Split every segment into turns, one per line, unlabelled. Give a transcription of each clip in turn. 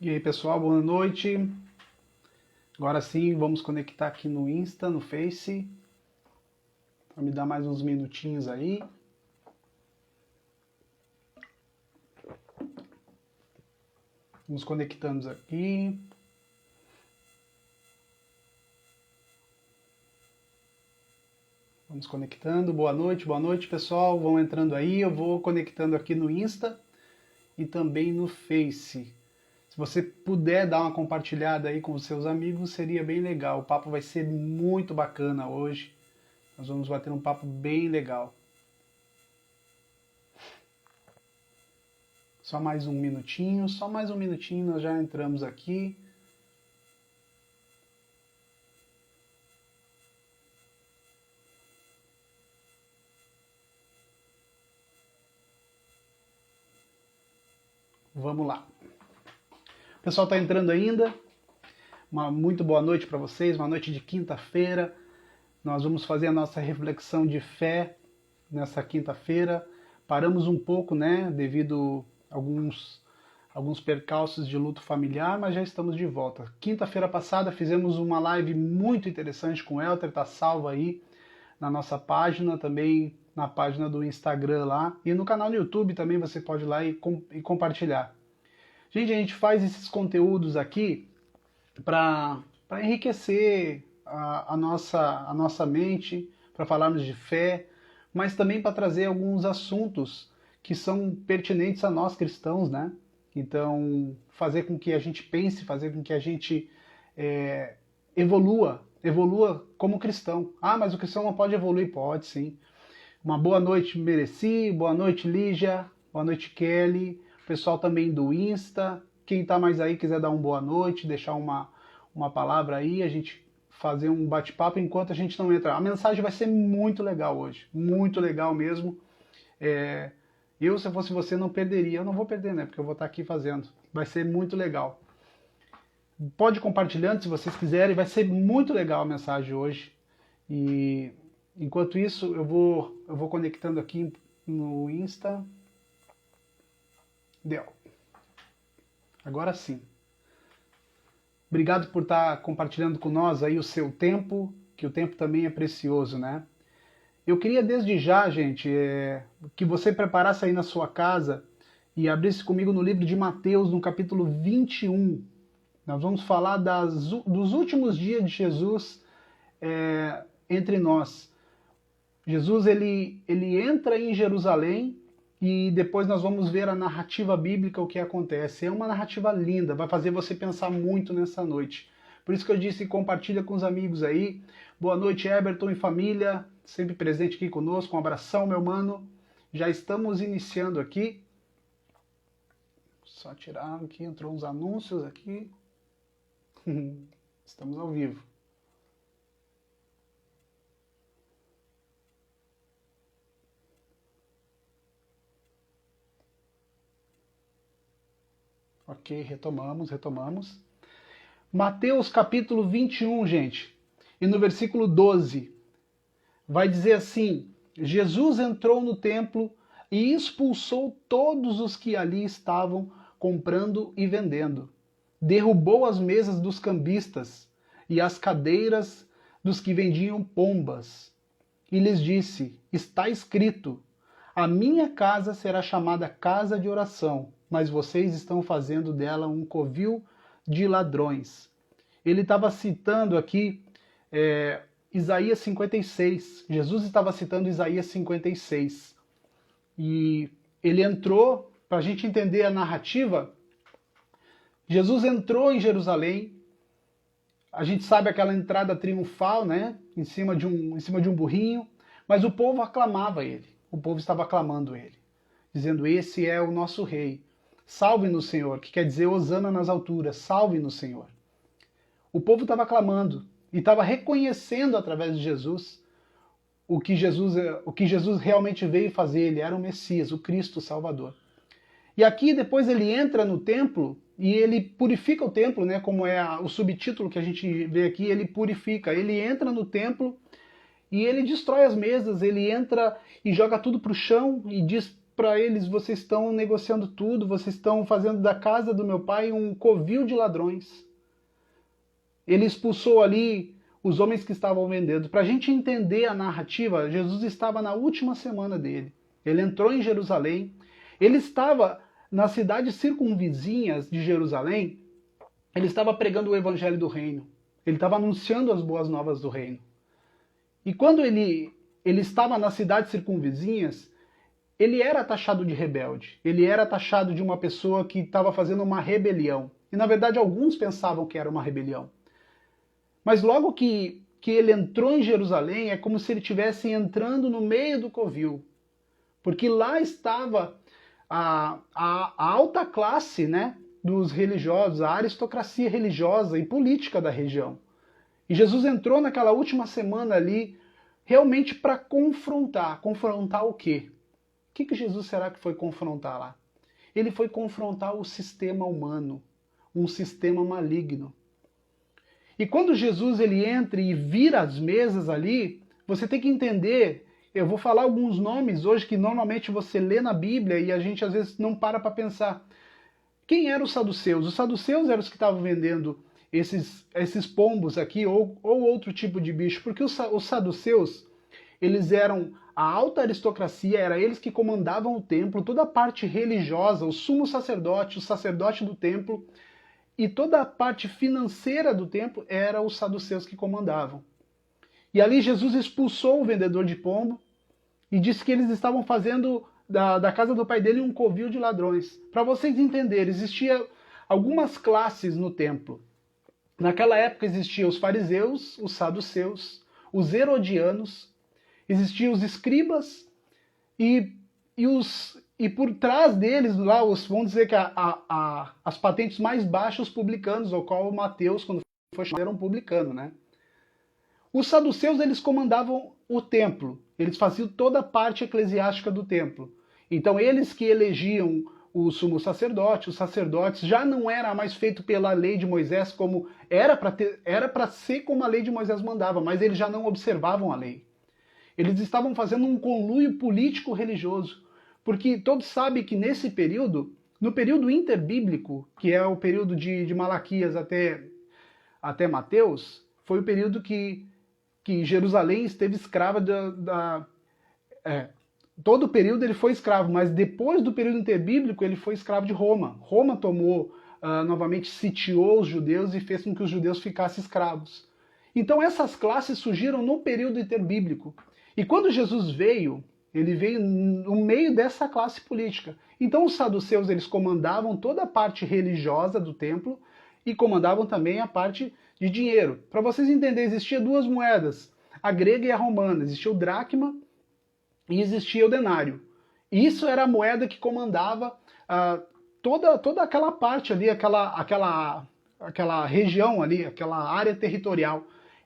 E aí pessoal, boa noite. Agora sim, vamos conectar aqui no Insta, no Face. Vai me dar mais uns minutinhos aí. Nos conectamos aqui. Vamos conectando. Boa noite pessoal. Vão entrando aí. Eu vou conectando aqui no Insta e também no Face. Se você puder dar uma compartilhada aí com os seus amigos, seria bem legal. O papo vai ser muito bacana hoje. Nós vamos bater um papo bem legal. Só mais um minutinho, nós já entramos aqui. Vamos lá. O pessoal está entrando ainda. Uma muito boa noite para vocês, uma noite de quinta-feira. Nós vamos fazer a nossa reflexão de fé nessa quinta-feira. Paramos um pouco, né, devido a alguns percalços de luto familiar, mas já estamos de volta. Quinta-feira passada fizemos uma live muito interessante com o Elter, tá salvo aí na nossa página, também na página do Instagram lá, e no canal no YouTube também você pode ir lá e compartilhar. Gente, a gente faz esses conteúdos aqui para enriquecer a nossa mente, para falarmos de fé, mas também para trazer alguns assuntos que são pertinentes a nós cristãos, né? Então, fazer com que a gente pense, fazer com que a gente evolua como cristão. Ah, mas o cristão não pode evoluir? Pode, sim. Uma boa noite, Mereci, boa noite, Lígia, boa noite, Kelly, o pessoal também do Insta. Quem tá mais aí quiser dar uma boa noite, deixar uma palavra aí, a gente fazer um bate-papo enquanto a gente não entra. A mensagem vai ser muito legal hoje, muito legal mesmo. Eu, se eu fosse você, não perderia. Eu não vou perder, né? Porque eu vou estar aqui fazendo. Vai ser muito legal. Pode ir compartilhando se vocês quiserem. Vai ser muito legal a mensagem hoje. E enquanto isso, eu vou conectando aqui no Insta. Deu. Agora sim. Obrigado por estar compartilhando com nós aí o seu tempo, que o tempo também é precioso, né? Eu queria desde já, gente, que você preparasse aí na sua casa e abrisse comigo no livro de Mateus, no capítulo 21. Nós vamos falar dos últimos dias de Jesus entre nós. Jesus, ele entra em Jerusalém e depois nós vamos ver a narrativa bíblica, o que acontece. É uma narrativa linda, vai fazer você pensar muito nessa noite. Por isso que eu disse, compartilha com os amigos aí. Boa noite, Eberton e família, sempre presente aqui conosco. Um abração, meu mano. Já estamos iniciando aqui. Só tirar aqui, entrou uns anúncios aqui. Estamos ao vivo. Ok, retomamos. Mateus capítulo 21, gente. E no versículo 12, vai dizer assim: Jesus entrou no templo e expulsou todos os que ali estavam comprando e vendendo. Derrubou as mesas dos cambistas e as cadeiras dos que vendiam pombas. E lhes disse: está escrito, a minha casa será chamada casa de oração, mas vocês estão fazendo dela um covil de ladrões. Ele estava citando aqui Isaías 56. Jesus estava citando Isaías 56. E ele entrou, para a gente entender a narrativa, Jesus entrou em Jerusalém. A gente sabe aquela entrada triunfal, né? Em cima de um burrinho. Mas o povo aclamava ele. O povo estava aclamando ele, dizendo: esse é o nosso rei. Salve-nos, Senhor, que quer dizer Hosana nas alturas, salve-nos, Senhor. O povo estava clamando e estava reconhecendo através de Jesus o que Jesus realmente veio fazer. Ele era o Messias, o Cristo Salvador. E aqui depois ele entra no templo e ele purifica o templo, né? Como é o subtítulo que a gente vê aqui, ele purifica. Ele entra no templo e ele destrói as mesas, ele entra e joga tudo para o chão e diz: para eles: vocês estão negociando tudo, vocês estão fazendo da casa do meu pai um covil de ladrões. Ele expulsou ali os homens que estavam vendendo. Para a gente entender a narrativa, Jesus estava na última semana dele. Ele entrou em Jerusalém, ele estava nas cidades circunvizinhas de Jerusalém, ele estava pregando o evangelho do reino, ele estava anunciando as boas novas do reino. E quando ele estava nas cidades circunvizinhas, ele era taxado de rebelde, ele era taxado de uma pessoa que estava fazendo uma rebelião. E na verdade alguns pensavam que era uma rebelião. Mas logo que ele entrou em Jerusalém, é como se ele estivesse entrando no meio do covil. Porque lá estava a alta classe, né, dos religiosos, a aristocracia religiosa e política da região. E Jesus entrou naquela última semana ali realmente para confrontar. Confrontar o quê? O que Jesus será que foi confrontar lá? Ele foi confrontar o sistema humano, um sistema maligno. E quando Jesus ele entra e vira as mesas ali, você tem que entender, eu vou falar alguns nomes hoje que normalmente você lê na Bíblia e a gente às vezes não para pensar. Quem eram os saduceus? Os saduceus eram os que estavam vendendo esses pombos aqui ou outro tipo de bicho, porque os saduceus, eles eram a alta aristocracia, era eles que comandavam o templo, toda a parte religiosa, o sumo sacerdote, o sacerdote do templo, e toda a parte financeira do templo era os saduceus que comandavam. E ali Jesus expulsou o vendedor de pombo e disse que eles estavam fazendo da casa do pai dele um covil de ladrões. Para vocês entenderem, existia algumas classes no templo. Naquela época existiam os fariseus, os saduceus, os herodianos, existiam os escribas e por trás deles, lá, vamos dizer que as patentes mais baixas, os publicanos, ao qual Mateus, quando foi chamado, era um publicano, né? Os saduceus, eles comandavam o templo, eles faziam toda a parte eclesiástica do templo. Então, eles que elegiam o sumo sacerdote, os sacerdotes, já não era mais feito pela lei de Moisés, como era para ser como a lei de Moisés mandava, mas eles já não observavam a lei. Eles estavam fazendo um conluio político-religioso. Porque todos sabem que nesse período, no período interbíblico, que é o período de Malaquias até Mateus, foi o período que Jerusalém esteve escrava todo o período ele foi escravo, mas depois do período interbíblico ele foi escravo de Roma. Roma tomou, novamente sitiou os judeus e fez com que os judeus ficassem escravos. Então essas classes surgiram no período interbíblico. E quando Jesus veio, ele veio no meio dessa classe política. Então os saduceus, eles comandavam toda a parte religiosa do templo e comandavam também a parte de dinheiro. Para vocês entenderem, existia duas moedas, a grega e a romana. Existia o dracma e existia o denário. E isso era a moeda que comandava toda aquela parte ali, aquela região ali, aquela área territorial.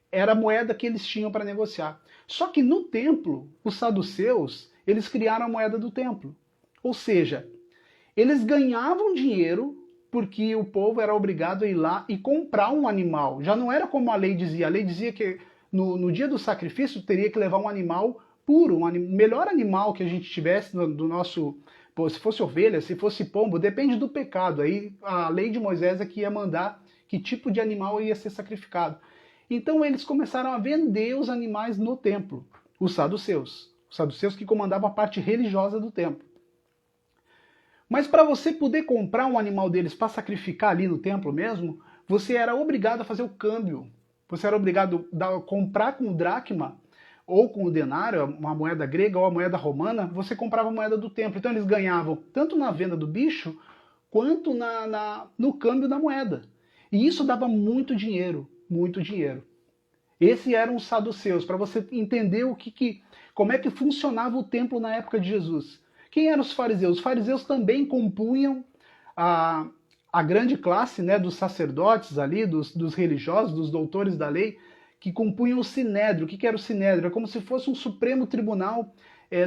Era a moeda que eles tinham para negociar. Só que no templo, os saduceus, eles criaram a moeda do templo. Ou seja, eles ganhavam dinheiro porque o povo era obrigado a ir lá e comprar um animal. Já não era como a lei dizia. A lei dizia que no dia do sacrifício teria que levar um animal puro, o melhor animal que a gente tivesse do nosso... Pô, se fosse ovelha, se fosse pombo, depende do pecado. Aí a lei de Moisés é que ia mandar que tipo de animal ia ser sacrificado. Então eles começaram a vender os animais no templo, os saduceus que comandavam a parte religiosa do templo. Mas para você poder comprar um animal deles para sacrificar ali no templo mesmo, você era obrigado a fazer o câmbio. Você era obrigado a comprar com o dracma ou com o denário, uma moeda grega ou a moeda romana, você comprava a moeda do templo. Então eles ganhavam tanto na venda do bicho, quanto no câmbio da moeda. E isso dava muito dinheiro, muito dinheiro. Esses eram os saduceus, para você entender como é que funcionava o templo na época de Jesus. Quem eram os fariseus? Os fariseus também compunham a grande classe, né, dos sacerdotes ali, dos religiosos, dos doutores da lei, que compunham o Sinédrio. O que era o Sinédrio? É como se fosse um supremo tribunal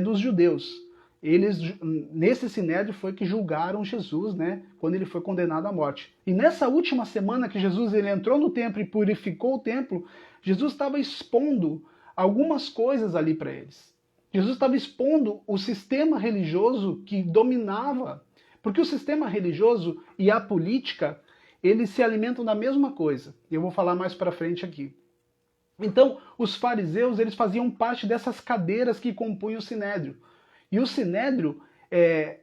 dos judeus. Eles, nesse Sinédrio, foi que julgaram Jesus, né, quando ele foi condenado à morte. E nessa última semana que Jesus ele entrou no templo e purificou o templo, Jesus estava expondo algumas coisas ali para eles. Jesus estava expondo o sistema religioso que dominava, porque o sistema religioso e a política, eles se alimentam da mesma coisa. Eu vou falar mais para frente aqui. Então, os fariseus, eles faziam parte dessas cadeiras que compunham o sinédrio. E o sinédrio,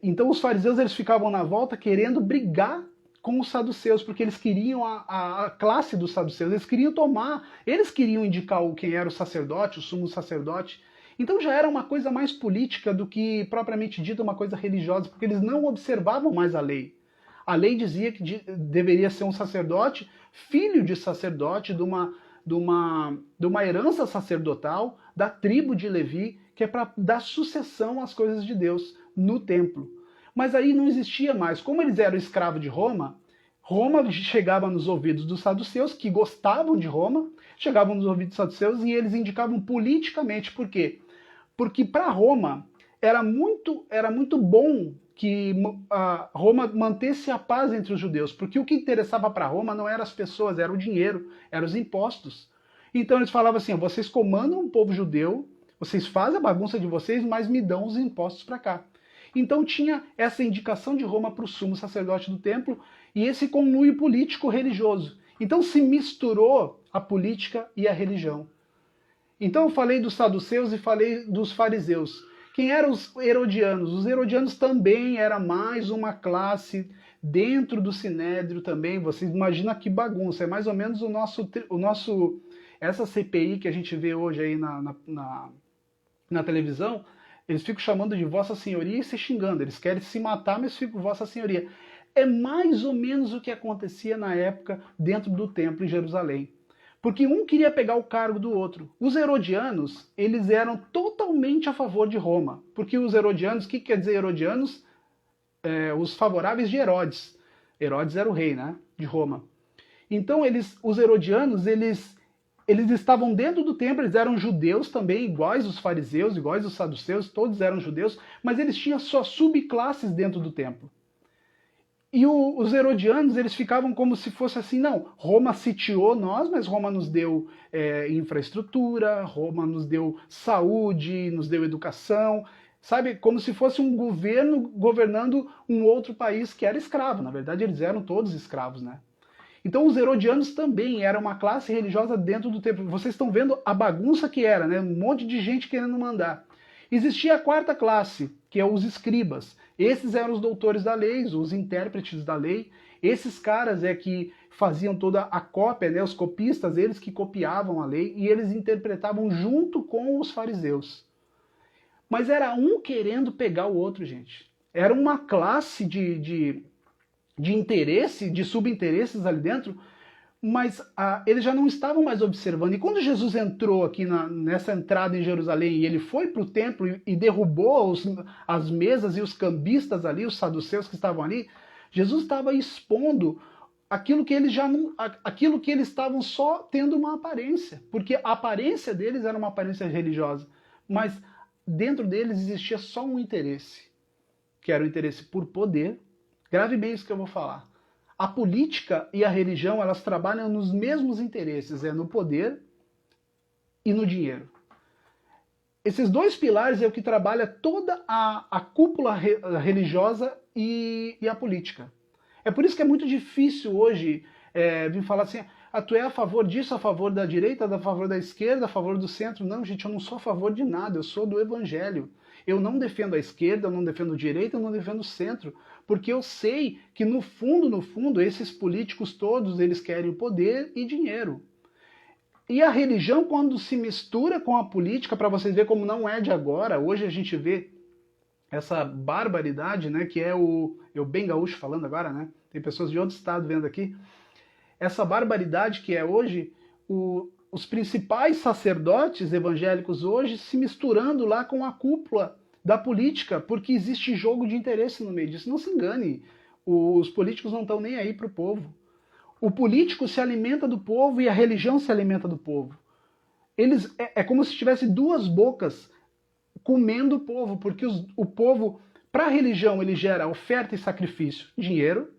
então os fariseus, eles ficavam na volta querendo brigar com os saduceus, porque eles queriam a classe dos saduceus, eles queriam tomar, eles queriam indicar quem era o sacerdote, o sumo sacerdote. Então já era uma coisa mais política do que propriamente dita uma coisa religiosa, porque eles não observavam mais a lei. A lei dizia que deveria ser um sacerdote, filho de sacerdote, de uma herança sacerdotal, da tribo de Levi, que é para dar sucessão às coisas de Deus no templo. Mas aí não existia mais. Como eles eram escravos de Roma, Roma chegava nos ouvidos dos saduceus, que gostavam de Roma, chegavam nos ouvidos dos saduceus e eles indicavam politicamente. Por quê? Porque para Roma era muito bom que Roma mantesse a paz entre os judeus, porque o que interessava para Roma não eram as pessoas, era o dinheiro, eram os impostos. Então eles falavam assim, vocês comandam o povo judeu, vocês fazem a bagunça de vocês, mas me dão os impostos para cá. Então tinha essa indicação de Roma para o sumo sacerdote do templo e esse conluio político-religioso. Então se misturou a política e a religião. Então eu falei dos saduceus e falei dos fariseus. Quem eram os herodianos? Os herodianos também era mais uma classe dentro do sinédrio também. Vocês imaginam que bagunça. É mais ou menos essa CPI que a gente vê hoje aí na televisão. Eles ficam chamando de Vossa Senhoria e se xingando. Eles querem se matar, mas ficam Vossa Senhoria. É mais ou menos o que acontecia na época dentro do templo em Jerusalém. Porque um queria pegar o cargo do outro. Os herodianos, eles eram totalmente a favor de Roma. Porque os herodianos, o que quer dizer herodianos? Os favoráveis de Herodes. Herodes era o rei, né, de Roma. Então os herodianos, eles estavam dentro do templo, eles eram judeus também, iguais os fariseus, iguais os saduceus, todos eram judeus, mas eles tinham suas subclasses dentro do templo. E os herodianos, eles ficavam como se fosse assim, não, Roma sitiou nós, mas Roma nos deu infraestrutura, Roma nos deu saúde, nos deu educação, sabe? Como se fosse um governo governando um outro país que era escravo. Na verdade, eles eram todos escravos, né? Então os herodianos também eram uma classe religiosa dentro do templo. Vocês estão vendo a bagunça que era, né? Um monte de gente querendo mandar. Existia a quarta classe, que é os escribas. Esses eram os doutores da lei, os intérpretes da lei. Esses caras que faziam toda a cópia, né? Os copistas, eles que copiavam a lei e eles interpretavam junto com os fariseus. Mas era um querendo pegar o outro, gente. Era uma classe de interesse, de subinteresses ali dentro, mas eles já não estavam mais observando. E quando Jesus entrou aqui nessa entrada em Jerusalém e ele foi para o templo e derrubou as mesas e os cambistas ali, os saduceus que estavam ali, Jesus estava expondo aquilo que eles estavam só tendo uma aparência, porque a aparência deles era uma aparência religiosa, mas dentro deles existia só um interesse, que era o interesse por poder. Grave bem isso que eu vou falar. A política e a religião, elas trabalham nos mesmos interesses, no poder e no dinheiro. Esses dois pilares é o que trabalha toda a cúpula religiosa e a política. É por isso que é muito difícil hoje vir falar assim, tu é a favor disso, a favor da direita, a favor da esquerda, a favor do centro. Não, gente, eu não sou a favor de nada, eu sou do evangelho. Eu não defendo a esquerda, eu não defendo a direita, eu não defendo o centro, porque eu sei que no fundo, esses políticos todos, eles querem poder e dinheiro. E a religião, quando se mistura com a política, para vocês verem como não é de agora, hoje a gente vê essa barbaridade, né, que é eu bem gaúcho falando agora, né, tem pessoas de outro estado vendo aqui, essa barbaridade que é hoje, os principais sacerdotes evangélicos hoje se misturando lá com a cúpula da política, porque existe jogo de interesse no meio disso. Não se engane, os políticos não estão nem aí para o povo. O político se alimenta do povo e a religião se alimenta do povo. É como se tivesse duas bocas comendo o povo, porque o povo, para a religião, ele gera oferta e sacrifício, dinheiro,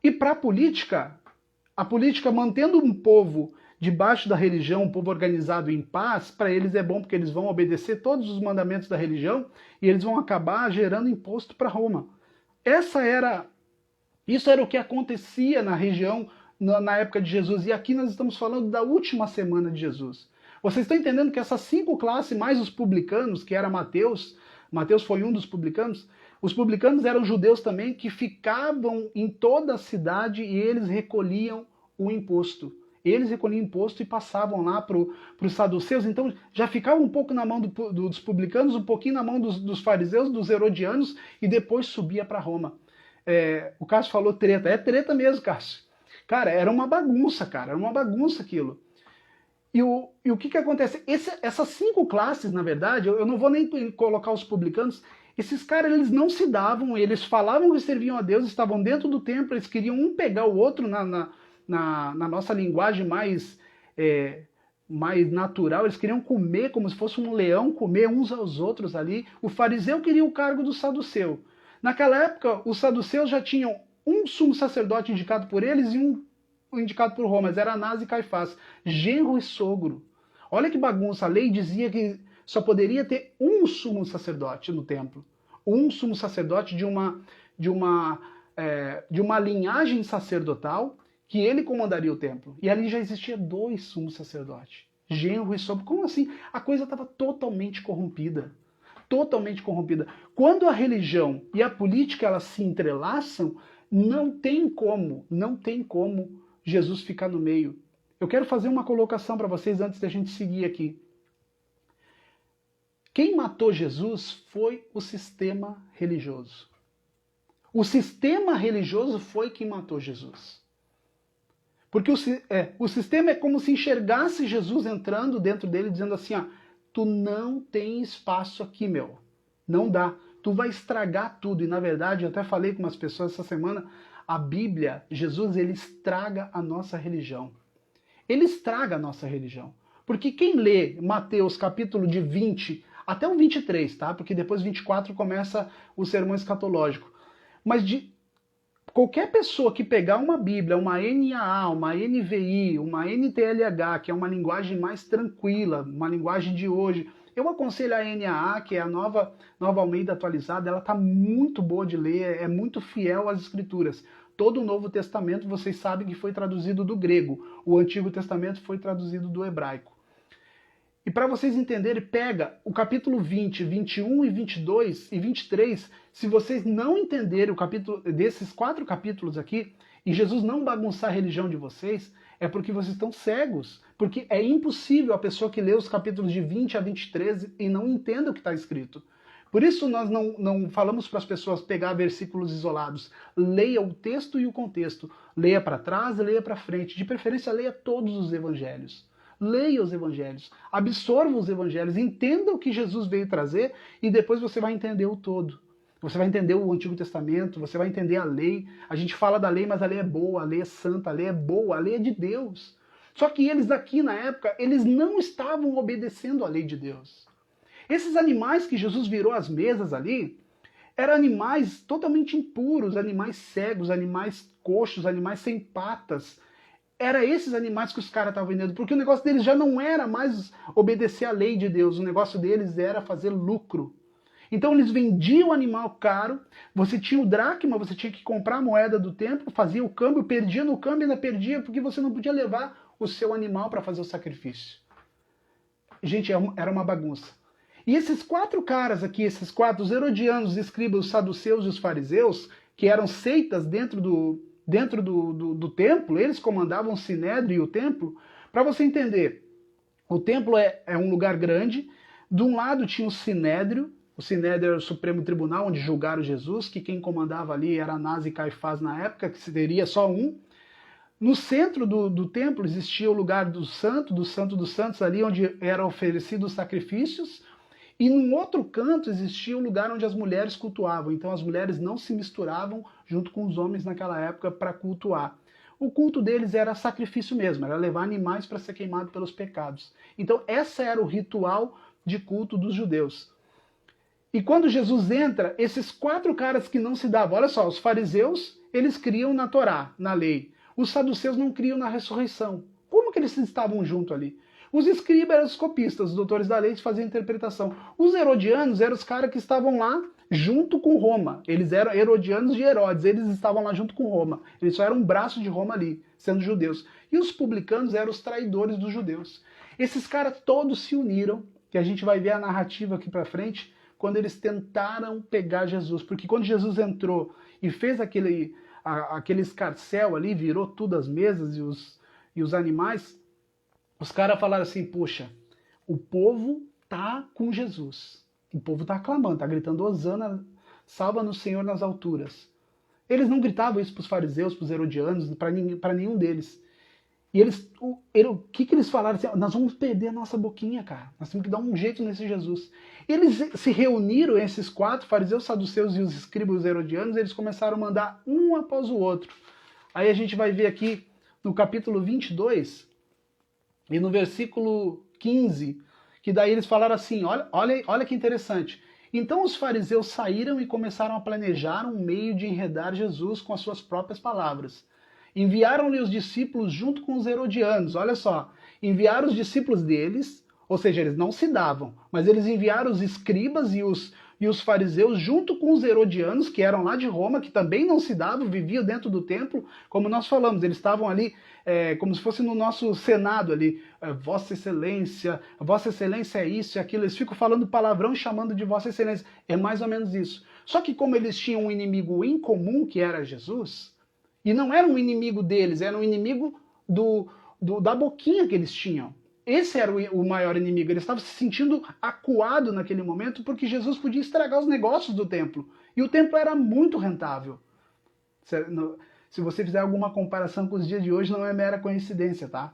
e para a política mantendo um povo debaixo da religião, um povo organizado em paz, para eles é bom porque eles vão obedecer todos os mandamentos da religião e eles vão acabar gerando imposto para Roma. Isso era o que acontecia na região na época de Jesus. E aqui nós estamos falando da última semana de Jesus. Vocês estão entendendo que essas 5 classes, mais os publicanos, que era Mateus foi um dos publicanos, os publicanos eram judeus também que ficavam em toda a cidade e eles recolhiam o imposto. Eles recolhiam imposto e passavam lá para os saduceus. Então já ficava um pouco na mão dos publicanos, um pouquinho na mão dos fariseus, dos herodianos, e depois subia para Roma. O Cássio falou treta. É treta mesmo, Cássio. Cara, era uma bagunça, cara. Era uma bagunça aquilo. E o que acontece? Essas 5 classes, na verdade, eu não vou nem colocar os publicanos, esses caras, eles não se davam, eles falavam que serviam a Deus, estavam dentro do templo, eles queriam um pegar o outro na nossa linguagem mais natural, eles queriam comer como se fosse um leão, comer uns aos outros ali. O fariseu queria o cargo do saduceu. Naquela época, os saduceus já tinham um sumo sacerdote indicado por eles e um indicado por Roma, mas era Anás e Caifás, genro e sogro. Olha que bagunça, a lei dizia que só poderia ter um sumo sacerdote no templo. Um sumo sacerdote de uma linhagem sacerdotal, que ele comandaria o templo. E ali já existia 2 sumos sacerdotes, genro e sogro. Como assim? A coisa estava totalmente corrompida. Totalmente corrompida. Quando a religião e a política elas se entrelaçam, não tem como Jesus ficar no meio. Eu quero fazer uma colocação para vocês antes da gente seguir aqui. Quem matou Jesus foi o sistema religioso. O sistema religioso foi quem matou Jesus. Porque o sistema é como se enxergasse Jesus entrando dentro dele, dizendo assim, ó, tu não tem espaço aqui, meu. Não dá. Tu vai estragar tudo. E na verdade, eu até falei com umas pessoas essa semana, a Bíblia, Jesus, ele estraga a nossa religião. Ele estraga a nossa religião. Porque quem lê Mateus capítulo de 20 até o 23, tá? Porque depois 24 começa o sermão escatológico. Mas qualquer pessoa que pegar uma Bíblia, uma NAA, uma NVI, uma NTLH, que é uma linguagem mais tranquila, uma linguagem de hoje, eu aconselho a NAA, que é a nova Almeida atualizada, ela está muito boa de ler, é muito fiel às Escrituras. Todo o Novo Testamento, vocês sabem que foi traduzido do grego, o Antigo Testamento foi traduzido do hebraico. E para vocês entenderem, pega o capítulo 20, 21 e 22 e 23, se vocês não entenderem o capítulo desses 4 capítulos aqui, e Jesus não bagunçar a religião de vocês, é porque vocês estão cegos. Porque é impossível a pessoa que lê os capítulos de 20 a 23 e não entenda o que está escrito. Por isso nós não falamos para as pessoas pegar versículos isolados. Leia o texto e o contexto. Leia para trás, leia para frente. De preferência, leia todos os evangelhos. Leia os evangelhos, absorva os evangelhos, entenda o que Jesus veio trazer e depois você vai entender o todo. Você vai entender o Antigo Testamento, você vai entender a lei. A gente fala da lei, mas a lei é boa, a lei é santa, a lei é boa, a lei é de Deus. Só que eles aqui na época, eles não estavam obedecendo à lei de Deus. Esses animais que Jesus virou às mesas ali, eram animais totalmente impuros, animais cegos, animais coxos, animais sem patas. Era esses animais que os caras estavam vendendo, porque o negócio deles já não era mais obedecer à lei de Deus, o negócio deles era fazer lucro. Então eles vendiam o animal caro, você tinha o dracma, você tinha que comprar a moeda do templo, fazia o câmbio, perdia no câmbio e ainda perdia, porque você não podia levar o seu animal para fazer o sacrifício. Gente, era uma bagunça. E esses 4 caras aqui, esses 4, os herodianos, os escribas, os saduceus e os fariseus, que eram seitas dentro do templo, eles comandavam o sinédrio e o templo. Para você entender, o templo é um lugar grande, de um lado tinha o sinédrio era o Supremo Tribunal, onde julgaram Jesus, que quem comandava ali era Anás e Caifás na época, que seria só um. No centro do templo existia o lugar do santo dos santos ali, onde eram oferecidos sacrifícios, e num outro canto existia o lugar onde as mulheres cultuavam. Então as mulheres não se misturavam junto com os homens naquela época para cultuar. O culto deles era sacrifício mesmo, era levar animais para ser queimado pelos pecados. Então esse era o ritual de culto dos judeus. E quando Jesus entra, esses 4 caras que não se davam, olha só, os fariseus, eles criam na Torá, na lei. Os saduceus não criam na ressurreição. Como que eles estavam junto ali? Os escribas eram os copistas, os doutores da lei que faziam interpretação. Os herodianos eram os caras que estavam lá junto com Roma. Eles eram herodianos de Herodes, eles estavam lá junto com Roma. Eles só eram um braço de Roma ali, sendo judeus. E os publicanos eram os traidores dos judeus. Esses caras todos se uniram, que a gente vai ver a narrativa aqui pra frente, quando eles tentaram pegar Jesus. Porque quando Jesus entrou e fez aquele escarcéu ali, virou tudo as mesas e os animais, os caras falaram assim, puxa, o povo tá com Jesus. O povo tá aclamando, tá gritando, Hosana, salva-nos Senhor nas alturas. Eles não gritavam isso pros fariseus, pros herodianos, para nenhum deles. E o que eles falaram? Assim, nós vamos perder a nossa boquinha, cara. Nós temos que dar um jeito nesse Jesus. Eles se reuniram, esses quatro, fariseus, saduceus e os escribas os herodianos, eles começaram a mandar um após o outro. Aí a gente vai ver aqui no capítulo 22, e no versículo 15, que daí eles falaram assim, olha que interessante. Então os fariseus saíram e começaram a planejar um meio de enredar Jesus com as suas próprias palavras. Enviaram-lhe os discípulos junto com os herodianos, olha só. Enviaram os discípulos deles, ou seja, eles não se davam, mas eles enviaram os escribas e os fariseus junto com os herodianos, que eram lá de Roma, que também não se davam, viviam dentro do templo, como nós falamos, eles estavam ali como se fosse no nosso Senado ali, Vossa Excelência é isso e aquilo, eles ficam falando palavrão e chamando de Vossa Excelência, é mais ou menos isso. Só que como eles tinham um inimigo em comum, que era Jesus, e não era um inimigo deles, era um inimigo da boquinha que eles tinham. Esse era o maior inimigo. Ele estava se sentindo acuado naquele momento porque Jesus podia estragar os negócios do templo. E o templo era muito rentável. Se você fizer alguma comparação com os dias de hoje, não é mera coincidência, tá?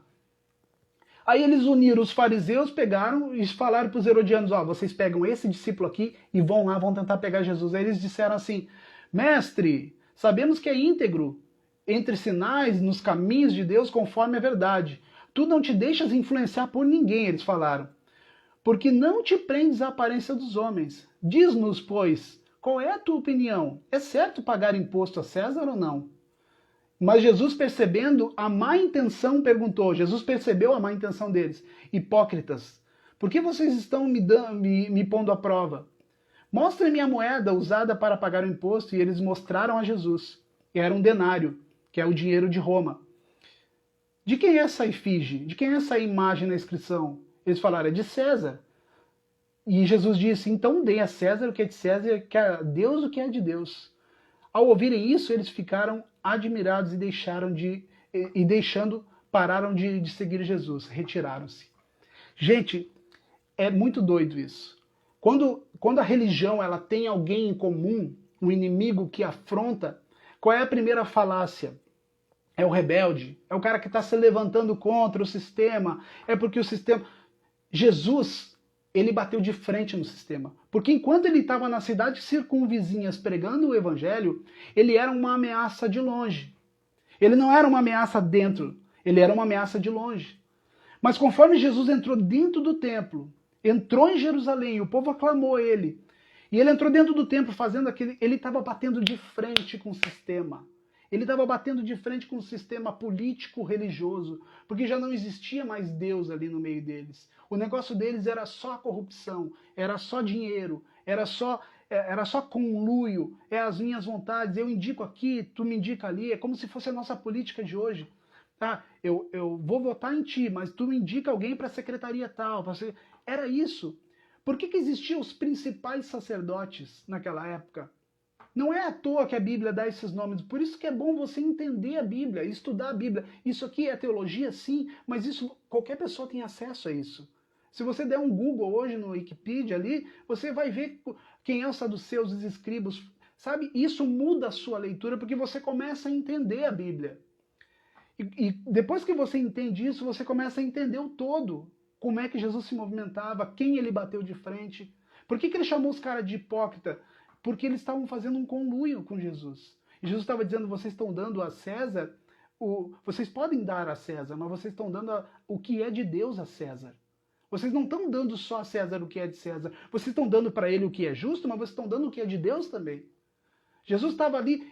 Aí eles uniram os fariseus, pegaram e falaram para os herodianos, vocês pegam esse discípulo aqui e vão lá, vão tentar pegar Jesus. Aí eles disseram assim, mestre, sabemos que é íntegro entre sinais nos caminhos de Deus conforme a verdade. Tu não te deixas influenciar por ninguém, eles falaram, porque não te prendes à aparência dos homens. Diz-nos, pois, qual é a tua opinião? É certo pagar imposto a César ou não? Mas Jesus, percebendo a má intenção, perguntou, Jesus percebeu a má intenção deles, hipócritas, por que vocês estão me pondo à prova? Mostrem-me a moeda usada para pagar o imposto, e eles mostraram a Jesus. Era um denário, que é o dinheiro de Roma. De quem é essa efígie? De quem é essa imagem na inscrição? Eles falaram, é de César. E Jesus disse, então dê a César o que é de César, que a Deus o que é de Deus. Ao ouvirem isso, eles ficaram admirados pararam de seguir Jesus, retiraram-se. Gente, é muito doido isso. Quando a religião ela tem alguém em comum, um inimigo que afronta, qual é a primeira falácia? É o rebelde, é o cara que está se levantando contra o sistema, é porque o sistema... Jesus, ele bateu de frente no sistema, porque enquanto ele estava nas cidades circunvizinhas pregando o evangelho, ele era uma ameaça de longe. Ele não era uma ameaça dentro, ele era uma ameaça de longe. Mas conforme Jesus entrou dentro do templo, entrou em Jerusalém, o povo aclamou ele, e ele entrou dentro do templo fazendo aquele... Ele estava batendo de frente com o sistema. Ele estava batendo de frente com o sistema político-religioso, porque já não existia mais Deus ali no meio deles. O negócio deles era só corrupção, era só dinheiro, era só conluio, é as minhas vontades, eu indico aqui, tu me indica ali, é como se fosse a nossa política de hoje. Tá? Eu vou votar em ti, mas tu me indica alguém para a secretaria tal. Era isso. Por que existiam os principais sacerdotes naquela época? Não é à toa que a Bíblia dá esses nomes, por isso que é bom você entender a Bíblia, estudar a Bíblia. Isso aqui é teologia, sim, mas isso qualquer pessoa tem acesso a isso. Se você der um Google hoje no Wikipedia ali, você vai ver quem é os saduceus, os escribas, sabe? Isso muda a sua leitura porque você começa a entender a Bíblia. E depois que você entende isso, você começa a entender o todo. Como é que Jesus se movimentava, quem ele bateu de frente. Por que ele chamou os caras de hipócrita? Porque eles estavam fazendo um conluio com Jesus. E Jesus estava dizendo, vocês estão dando a César, vocês podem dar a César, mas vocês estão dando o que é de Deus a César. Vocês não estão dando só a César o que é de César. Vocês estão dando para ele o que é justo, mas vocês estão dando o que é de Deus também. Jesus estava ali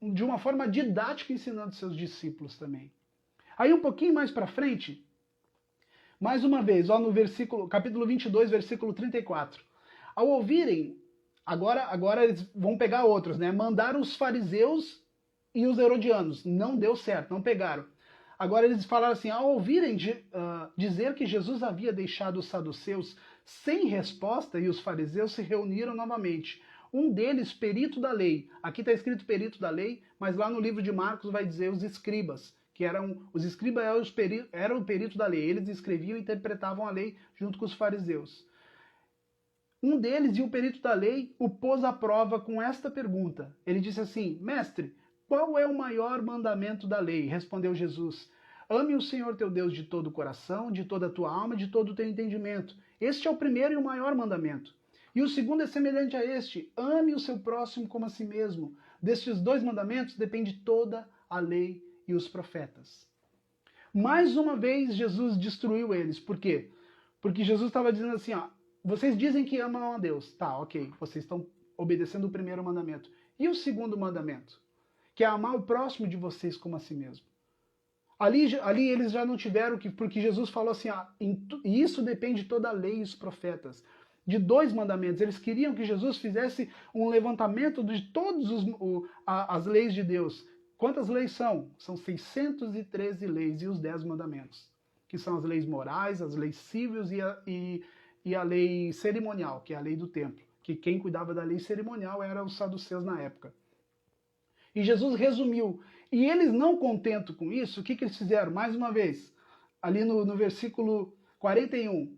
de uma forma didática ensinando seus discípulos também. Aí um pouquinho mais para frente, mais uma vez, ó, no capítulo 22, versículo 34. Ao ouvirem, agora eles vão pegar outros, né? Mandaram os fariseus e os herodianos. Não deu certo, não pegaram. Agora eles falaram assim, ao ouvirem dizer que Jesus havia deixado os saduceus sem resposta e os fariseus se reuniram novamente. Um deles, perito da lei. Aqui está escrito perito da lei, mas lá no livro de Marcos vai dizer os escribas, que os escribas eram o perito da lei. Eles escreviam e interpretavam a lei junto com os fariseus. Um deles, e o perito da lei, o pôs à prova com esta pergunta. Ele disse assim, mestre, qual é o maior mandamento da lei? Respondeu Jesus. Ame o Senhor teu Deus de todo o coração, de toda a tua alma, de todo o teu entendimento. Este é o primeiro e o maior mandamento. E o segundo é semelhante a este, ame o seu próximo como a si mesmo. Destes dois mandamentos depende toda a lei e os profetas. Mais uma vez Jesus destruiu eles. Por quê? Porque Jesus estava dizendo assim, ó, vocês dizem que amam a Deus. Tá, ok, vocês estão obedecendo o primeiro mandamento. E o segundo mandamento? Que é amar o próximo de vocês como a si mesmo. Ali eles já não tiveram que, porque Jesus falou assim, e isso depende de toda a lei e os profetas. De dois mandamentos. Eles queriam que Jesus fizesse um levantamento de todas as leis de Deus. Quantas leis são? São 613 leis e os 10 mandamentos. Que são as leis morais, as leis cíveis e a lei cerimonial, que é a lei do templo. Que quem cuidava da lei cerimonial eram os saduceus na época. E Jesus resumiu. E eles, não contentos com isso, o que eles fizeram? Mais uma vez, ali no versículo 41.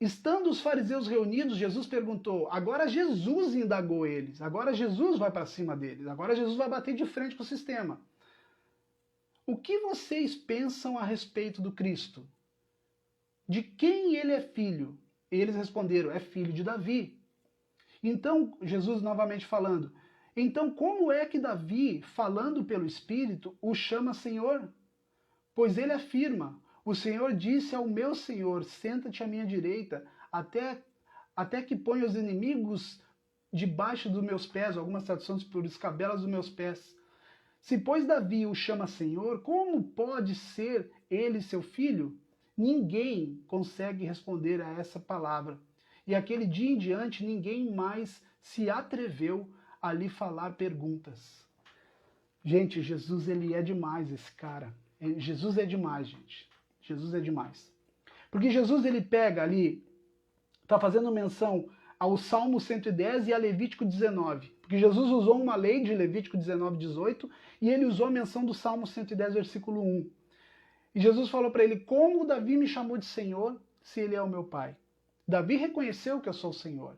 Estando os fariseus reunidos, Jesus perguntou. Agora Jesus indagou eles. Agora Jesus vai para cima deles. Agora Jesus vai bater de frente com o sistema. O que vocês pensam a respeito do Cristo? De quem ele é filho? Eles responderam, é filho de Davi. Então, Jesus novamente falando, então como é que Davi, falando pelo Espírito, o chama Senhor? Pois ele afirma, o Senhor disse ao meu Senhor, senta-te à minha direita, até que ponha os inimigos debaixo dos meus pés, algumas traduções por escabelas dos meus pés. Se, pois, Davi o chama Senhor, como pode ser ele seu filho? Ninguém consegue responder a essa palavra. E aquele dia em diante, ninguém mais se atreveu a lhe falar perguntas. Gente, Jesus, ele é demais, esse cara. Jesus é demais, gente. Jesus é demais. Porque Jesus, ele pega ali, está fazendo menção ao Salmo 110 e a Levítico 19. Porque Jesus usou uma lei de Levítico 19, 18, e ele usou a menção do Salmo 110, versículo 1. E Jesus falou para ele, como Davi me chamou de Senhor, se ele é o meu pai? Davi reconheceu que eu sou o Senhor.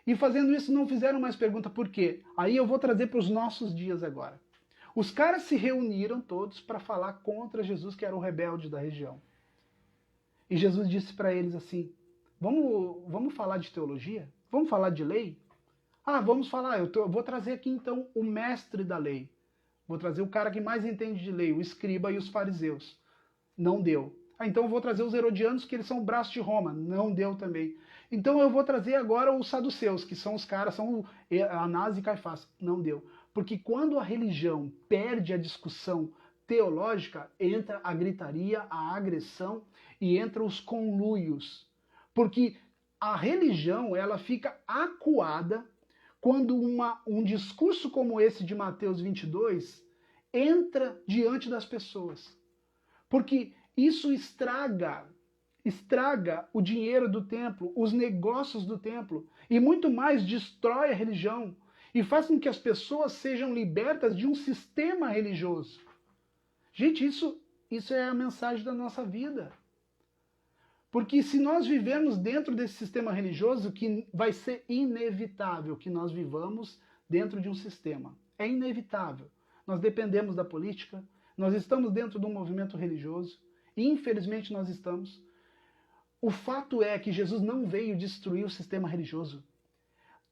E fazendo isso, não fizeram mais pergunta por quê. Aí eu vou trazer para os nossos dias agora. Os caras se reuniram todos para falar contra Jesus, que era o rebelde da região. E Jesus disse para eles assim, vamos falar de teologia? Vamos falar de lei? Vamos falar, eu vou trazer aqui então o mestre da lei. Vou trazer o cara que mais entende de lei, o escriba e os fariseus. Não deu. Então eu vou trazer os herodianos, que eles são o braço de Roma. Não deu também. Então eu vou trazer agora os saduceus, que são os caras, são Anás e Caifás. Não deu. Porque quando a religião perde a discussão teológica, entra a gritaria, a agressão e entra os conluios. Porque a religião, ela fica acuada quando um discurso como esse de Mateus 22 entra diante das pessoas. Porque isso estraga o dinheiro do templo, os negócios do templo, e muito mais destrói a religião e faz com que as pessoas sejam libertas de um sistema religioso. Gente, isso é a mensagem da nossa vida. Porque se nós vivemos dentro desse sistema religioso, que vai ser inevitável que nós vivamos dentro de um sistema. É inevitável. Nós dependemos da política, nós estamos dentro de um movimento religioso, e infelizmente nós estamos. O fato é que Jesus não veio destruir o sistema religioso.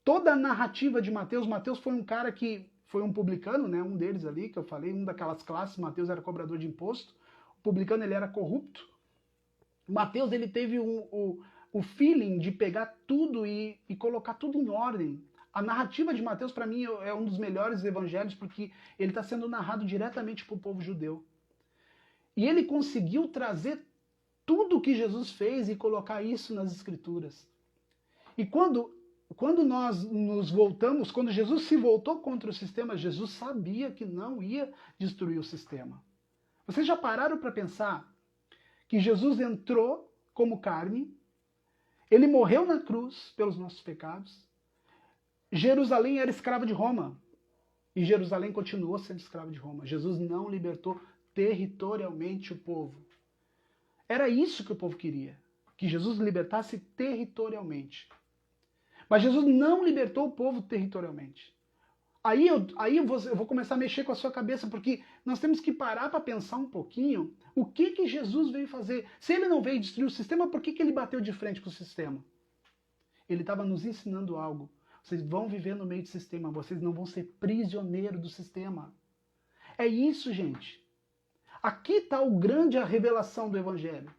Toda a narrativa de Mateus foi um cara que foi um publicano, né, um deles ali, que eu falei, um daquelas classes. Mateus era cobrador de imposto, o publicano ele era corrupto. Mateus ele teve o feeling de pegar tudo e colocar tudo em ordem. A narrativa de Mateus, para mim, é um dos melhores evangelhos, porque ele está sendo narrado diretamente para o povo judeu. E ele conseguiu trazer tudo o que Jesus fez e colocar isso nas Escrituras. E quando nós nos voltamos, quando Jesus se voltou contra o sistema, Jesus sabia que não ia destruir o sistema. Vocês já pararam para pensar que Jesus entrou como carne, ele morreu na cruz pelos nossos pecados, Jerusalém era escrava de Roma, e Jerusalém continuou sendo escrava de Roma. Jesus não libertou territorialmente o povo. Era isso que o povo queria, que Jesus libertasse territorialmente. Mas Jesus não libertou o povo territorialmente. Aí eu vou começar a mexer com a sua cabeça, porque nós temos que parar para pensar um pouquinho o que Jesus veio fazer. Se ele não veio destruir o sistema, por que ele bateu de frente com o sistema? Ele estava nos ensinando algo. Vocês vão viver no meio do sistema, vocês não vão ser prisioneiros do sistema. É isso, gente. Aqui está a grande revelação do Evangelho.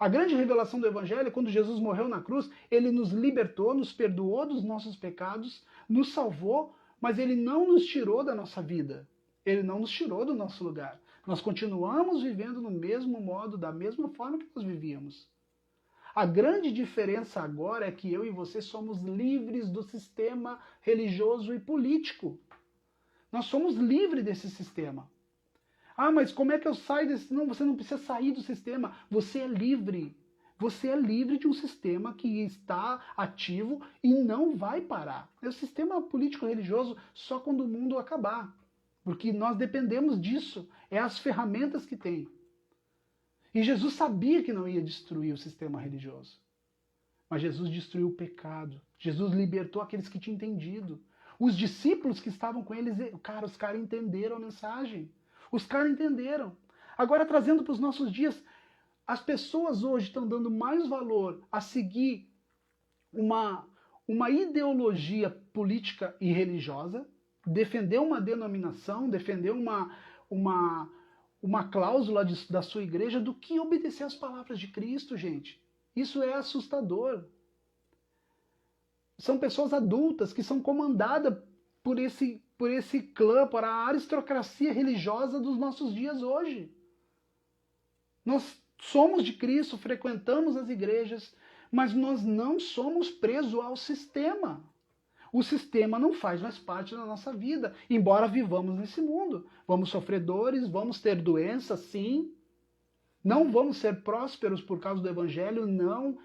A grande revelação do Evangelho é quando Jesus morreu na cruz, ele nos libertou, nos perdoou dos nossos pecados, nos salvou, mas ele não nos tirou da nossa vida. Ele não nos tirou do nosso lugar. Nós continuamos vivendo no mesmo modo, da mesma forma que nós vivíamos. A grande diferença agora é que eu e você somos livres do sistema religioso e político. Nós somos livres desse sistema. Ah, mas como é que eu saio desse... Não, você não precisa sair do sistema. Você é livre. Você é livre de um sistema que está ativo e não vai parar. É o sistema político-religioso só quando o mundo acabar. Porque nós dependemos disso. É as ferramentas que tem. E Jesus sabia que não ia destruir o sistema religioso. Mas Jesus destruiu o pecado. Jesus libertou aqueles que tinham entendido. Os discípulos que estavam com eles, cara, os caras entenderam a mensagem. Os caras entenderam. Agora, trazendo para os nossos dias, as pessoas hoje estão dando mais valor a seguir uma ideologia política e religiosa, defender uma denominação, defender uma cláusula da sua igreja, do que obedecer às palavras de Cristo, gente. Isso é assustador. São pessoas adultas que são comandadas por esse clã, por a aristocracia religiosa dos nossos dias hoje. Nós somos de Cristo, frequentamos as igrejas, mas nós não somos presos ao sistema. O sistema não faz mais parte da nossa vida, embora vivamos nesse mundo. Vamos sofrer dores, vamos ter doenças, sim. Não vamos ser prósperos por causa do Evangelho, não.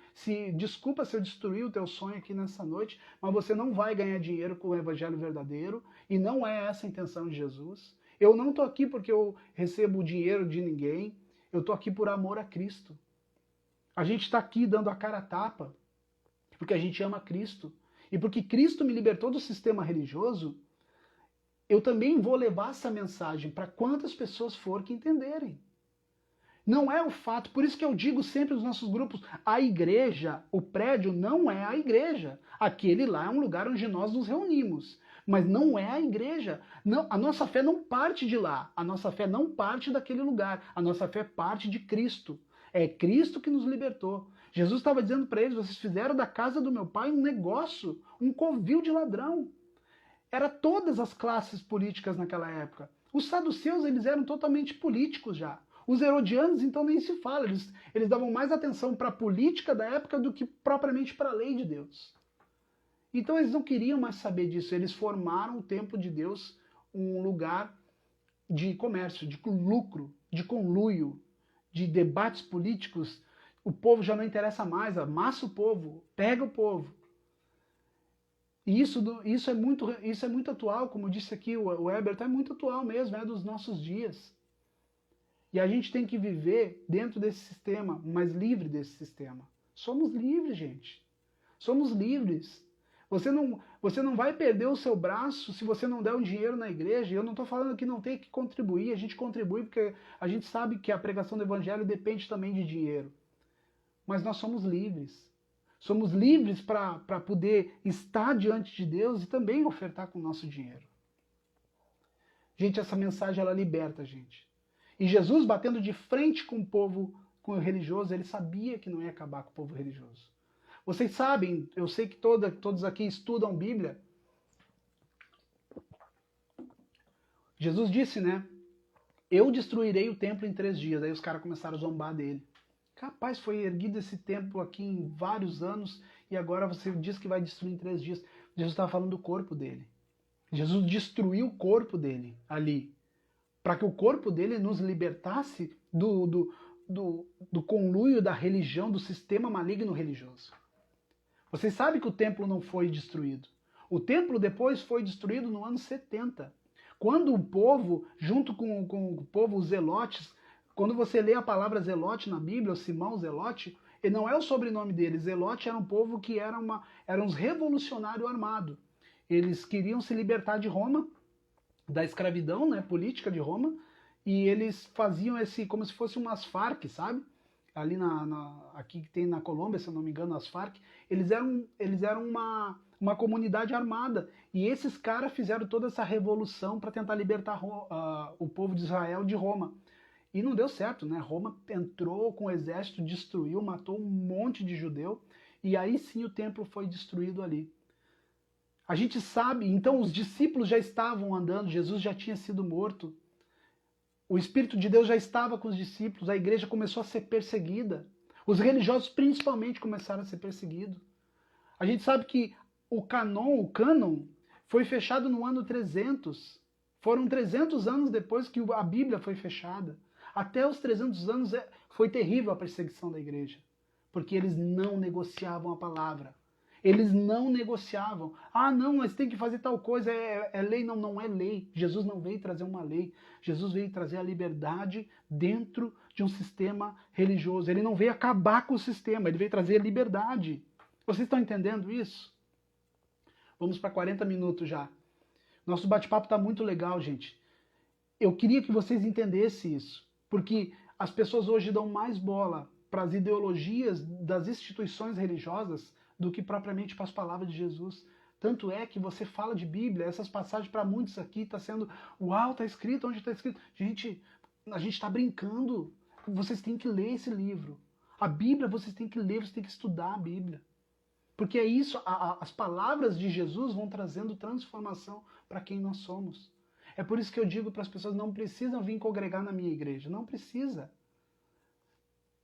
Desculpa se eu destruir o teu sonho aqui nessa noite, mas você não vai ganhar dinheiro com o Evangelho verdadeiro, e não é essa a intenção de Jesus. Eu não estou aqui porque eu recebo dinheiro de ninguém, eu estou aqui por amor a Cristo. A gente está aqui dando a cara a tapa, porque a gente ama Cristo. E porque Cristo me libertou do sistema religioso, eu também vou levar essa mensagem para quantas pessoas for que entenderem. Não é o fato, por isso que eu digo sempre nos nossos grupos, a igreja, o prédio não é a igreja. Aquele lá é um lugar onde nós nos reunimos, mas não é a igreja. Não, a nossa fé não parte de lá, a nossa fé não parte daquele lugar, a nossa fé parte de Cristo. É Cristo que nos libertou. Jesus estava dizendo para eles, vocês fizeram da casa do meu pai um negócio, um covil de ladrão. Era todas as classes políticas naquela época. Os saduceus, eles eram totalmente políticos já. Os herodianos, então, nem se fala. Eles davam mais atenção para a política da época do que propriamente para a lei de Deus. Então eles não queriam mais saber disso. Eles formaram o templo de Deus um lugar de comércio, de lucro, de conluio, de debates políticos. O povo já não interessa mais, amassa o povo, pega o povo. E isso é muito atual, como disse aqui o Herbert, é muito atual mesmo, é dos nossos dias. E a gente tem que viver dentro desse sistema, mas livre desse sistema. Somos livres, gente. Somos livres. Você não vai perder o seu braço se você não der um dinheiro na igreja. Eu não estou falando que não tem que contribuir. A gente contribui porque a gente sabe que a pregação do evangelho depende também de dinheiro. Mas nós somos livres. Somos livres para poder estar diante de Deus e também ofertar com o nosso dinheiro. Gente, essa mensagem ela liberta a gente. E Jesus, batendo de frente com o povo, com o religioso, ele sabia que não ia acabar com o povo religioso. Vocês sabem, eu sei que todos aqui estudam Bíblia. Jesus disse, né? eu destruirei o templo em 3 dias. Aí os caras começaram a zombar dele. Capaz, foi erguido esse templo aqui em vários anos e agora você diz que vai destruir em 3 dias. Jesus estava falando do corpo dele. Jesus destruiu o corpo dele ali, para que o corpo dele nos libertasse do conluio da religião, do sistema maligno religioso. Vocês sabem que o templo não foi destruído. O templo depois foi destruído no ano 70. Quando o povo, junto com o povo, os zelotes, quando você lê a palavra zelote na Bíblia, o Simão Zelote, e não é o sobrenome dele, zelote era um povo que era uns revolucionários armados. Eles queriam se libertar de Roma, da escravidão, né, política de Roma, e eles faziam esse, como se fosse umas Farc, sabe? Ali aqui que tem na Colômbia, se eu não me engano, as Farc, eles eram uma comunidade armada. E esses caras fizeram toda essa revolução para tentar libertar o povo de Israel de Roma. E não deu certo, né? Roma entrou com o exército, destruiu, matou um monte de judeu, e aí sim o templo foi destruído ali. A gente sabe, então os discípulos já estavam andando, Jesus já tinha sido morto, o Espírito de Deus já estava com os discípulos, a igreja começou a ser perseguida, os religiosos principalmente começaram a ser perseguidos. A gente sabe que o cânon, foi fechado no ano 300, foram 300 anos depois que a Bíblia foi fechada. Até os 300 anos foi terrível a perseguição da igreja, porque eles não negociavam a palavra. Eles não negociavam. Ah, não, mas tem que fazer tal coisa, é lei. Não, não é lei. Jesus não veio trazer uma lei. Jesus veio trazer a liberdade dentro de um sistema religioso. Ele não veio acabar com o sistema, ele veio trazer a liberdade. Vocês estão entendendo isso? Vamos para 40 minutos já. Nosso bate-papo está muito legal, gente. Eu queria que vocês entendessem isso, porque as pessoas hoje dão mais bola para as ideologias das instituições religiosas do que propriamente para as palavras de Jesus. Tanto é que você fala de Bíblia, essas passagens para muitos aqui está sendo, uau, está escrito, onde está escrito? Gente, a gente está brincando. Vocês têm que ler esse livro. A Bíblia vocês têm que ler, vocês têm que estudar a Bíblia. Porque é isso, as palavras de Jesus vão trazendo transformação para quem nós somos. É por isso que eu digo para as pessoas, não precisam vir congregar na minha igreja. Não precisa.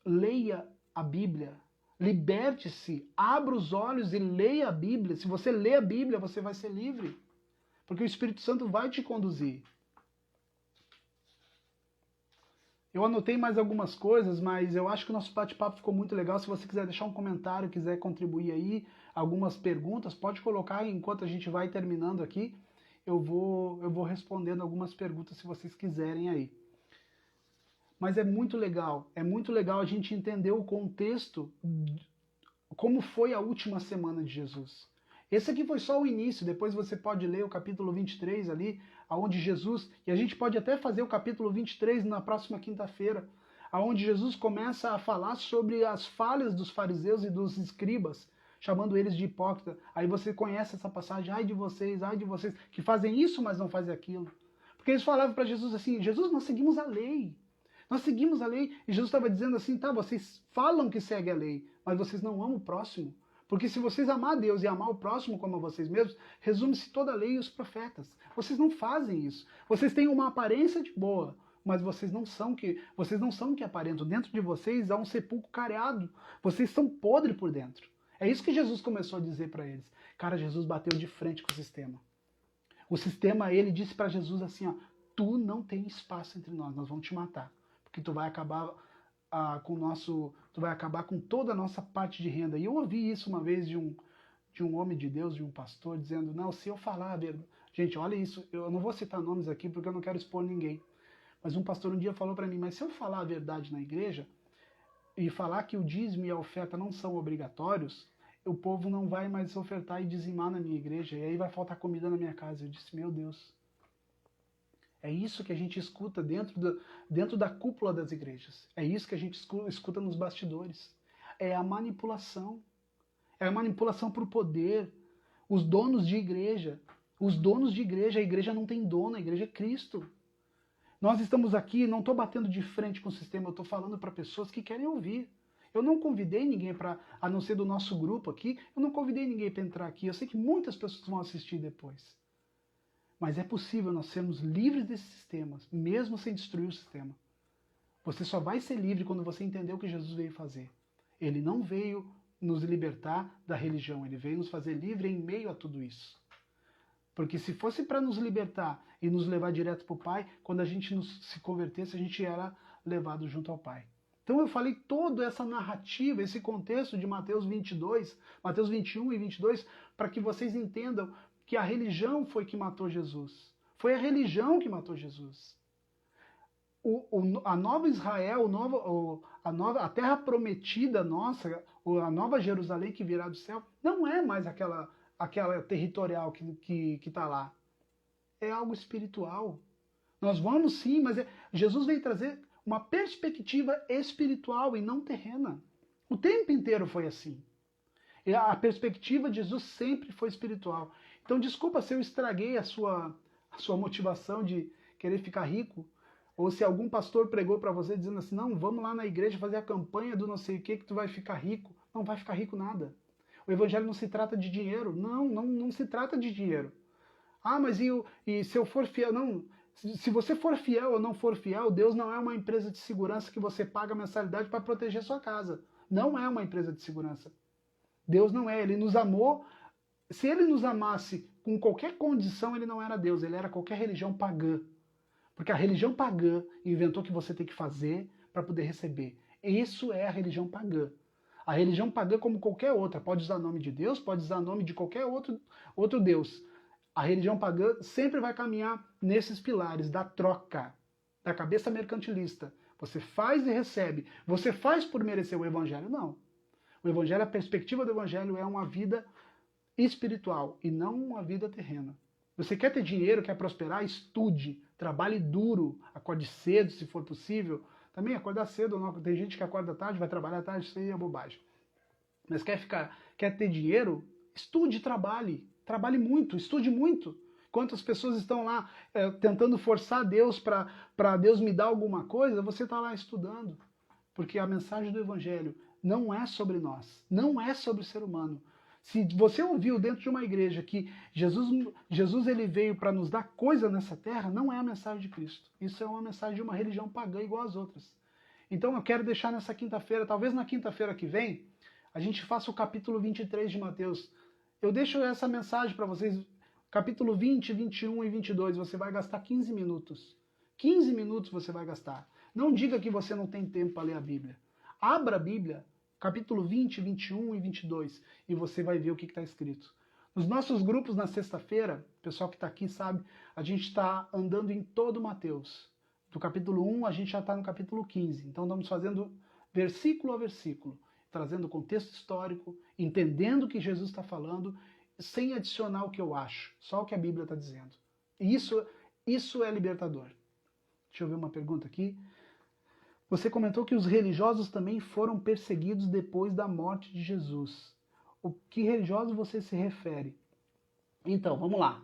Leia a Bíblia. Liberte-se, abra os olhos e leia a Bíblia. Se você lê a Bíblia, você vai ser livre. Porque o Espírito Santo vai te conduzir. Eu anotei mais algumas coisas, mas eu acho que o nosso bate-papo ficou muito legal. Se você quiser deixar um comentário, quiser contribuir aí, algumas perguntas, pode colocar enquanto a gente vai terminando aqui. Eu vou respondendo algumas perguntas se vocês quiserem aí. Mas é muito legal a gente entender o contexto, como foi a última semana de Jesus. Esse aqui foi só o início, depois você pode ler o capítulo 23 ali, aonde Jesus, e a gente pode até fazer o capítulo 23 na próxima quinta-feira, aonde Jesus começa a falar sobre as falhas dos fariseus e dos escribas, chamando eles de hipócrita. Aí você conhece essa passagem, ai de vocês, que fazem isso, mas não fazem aquilo. Porque eles falavam para Jesus assim, Jesus, nós seguimos a lei. Nós seguimos a lei, e Jesus estava dizendo assim, tá, vocês falam que seguem a lei, mas vocês não amam o próximo. Porque se vocês amar a Deus e amar o próximo como a vocês mesmos, resume-se toda a lei e os profetas. Vocês não fazem isso. Vocês têm uma aparência de boa, mas vocês não são que aparentam. Dentro de vocês há um sepulcro careado. Vocês são podres por dentro. É isso que Jesus começou a dizer para eles. Cara, Jesus bateu de frente com o sistema. O sistema, ele disse para Jesus assim, ó, tu não tem espaço entre nós vamos te matar. Porque tu vai acabar tu vai acabar com toda a nossa parte de renda. E eu ouvi isso uma vez de um homem de Deus, de um pastor, dizendo, não, se eu falar a verdade... Gente, olha isso, eu não vou citar nomes aqui porque eu não quero expor ninguém. Mas um pastor um dia falou para mim, mas se eu falar a verdade na igreja e falar que o dízimo e a oferta não são obrigatórios, o povo não vai mais ofertar e dizimar na minha igreja, e aí vai faltar comida na minha casa. Eu disse, meu Deus... É isso que a gente escuta dentro da cúpula das igrejas. É isso que a gente escuta nos bastidores. É a manipulação. É a manipulação por poder. Os donos de igreja. A igreja não tem dono, a igreja é Cristo. Nós estamos aqui, não estou batendo de frente com o sistema, eu estou falando para pessoas que querem ouvir. Eu não convidei ninguém a não ser do nosso grupo aqui, eu não convidei ninguém para entrar aqui. Eu sei que muitas pessoas vão assistir depois. Mas é possível nós sermos livres desses sistemas, mesmo sem destruir o sistema. Você só vai ser livre quando você entender o que Jesus veio fazer. Ele não veio nos libertar da religião, ele veio nos fazer livre em meio a tudo isso. Porque se fosse para nos libertar e nos levar direto para o Pai, quando a gente se convertesse, a gente era levado junto ao Pai. Então eu falei toda essa narrativa, esse contexto de Mateus 22, Mateus 21 e 22, para que vocês entendam que a religião foi que matou Jesus. Foi a religião que matou Jesus. A nova Israel, a terra prometida nossa, a nova Jerusalém que virá do céu, não é mais aquela territorial que está lá. É algo espiritual. Nós vamos sim, mas Jesus veio trazer uma perspectiva espiritual e não terrena. O tempo inteiro foi assim. E a perspectiva de Jesus sempre foi espiritual. Então desculpa se eu estraguei a sua motivação de querer ficar rico, ou se algum pastor pregou para você dizendo assim, não, vamos lá na igreja fazer a campanha do não sei o que tu vai ficar rico. Não vai ficar rico nada. O evangelho não se trata de dinheiro. Não se trata de dinheiro. Ah, mas e se eu for fiel? Não. Se você for fiel ou não for fiel, Deus não é uma empresa de segurança que você paga mensalidade para proteger sua casa. Não é uma empresa de segurança. Deus não é. Ele nos amou. Se ele nos amasse com qualquer condição, ele não era Deus. Ele era qualquer religião pagã. Porque a religião pagã inventou que você tem que fazer para poder receber. Isso é a religião pagã. A religião pagã, como qualquer outra, pode usar o nome de Deus, pode usar o nome de qualquer outro Deus. A religião pagã sempre vai caminhar nesses pilares da troca, da cabeça mercantilista. Você faz e recebe. Você faz por merecer o evangelho? Não. O evangelho, a perspectiva do evangelho é uma vida espiritual e não uma vida terrena. Você quer ter dinheiro, quer prosperar? Estude, trabalhe duro, acorde cedo, se for possível. Também acordar cedo, não. Tem gente que acorda tarde, vai trabalhar tarde, isso aí é bobagem. Mas quer ter dinheiro? Estude, trabalhe muito, estude muito. Quantas pessoas estão lá tentando forçar Deus para Deus me dar alguma coisa, você está lá estudando. Porque a mensagem do Evangelho não é sobre nós, não é sobre o ser humano. Se você ouviu dentro de uma igreja que Jesus ele veio para nos dar coisa nessa terra, não é a mensagem de Cristo. Isso é uma mensagem de uma religião pagã igual às outras. Então eu quero deixar nessa quinta-feira, talvez na quinta-feira que vem, a gente faça o capítulo 23 de Mateus. Eu deixo essa mensagem para vocês, capítulo 20, 21 e 22, você vai gastar 15 minutos. 15 minutos você vai gastar. Não diga que você não tem tempo para ler a Bíblia. Abra a Bíblia, capítulo 20, 21 e 22, e você vai ver o que está escrito. Nos nossos grupos na sexta-feira, o pessoal que está aqui sabe, a gente está andando em todo Mateus. Do capítulo 1 a gente já está no capítulo 15. Então estamos fazendo versículo a versículo, trazendo contexto histórico, entendendo o que Jesus está falando, sem adicionar o que eu acho, só o que a Bíblia está dizendo. E isso é libertador. Deixa eu ver uma pergunta aqui. Você comentou que os religiosos também foram perseguidos depois da morte de Jesus. O que religioso você se refere? Então, vamos lá.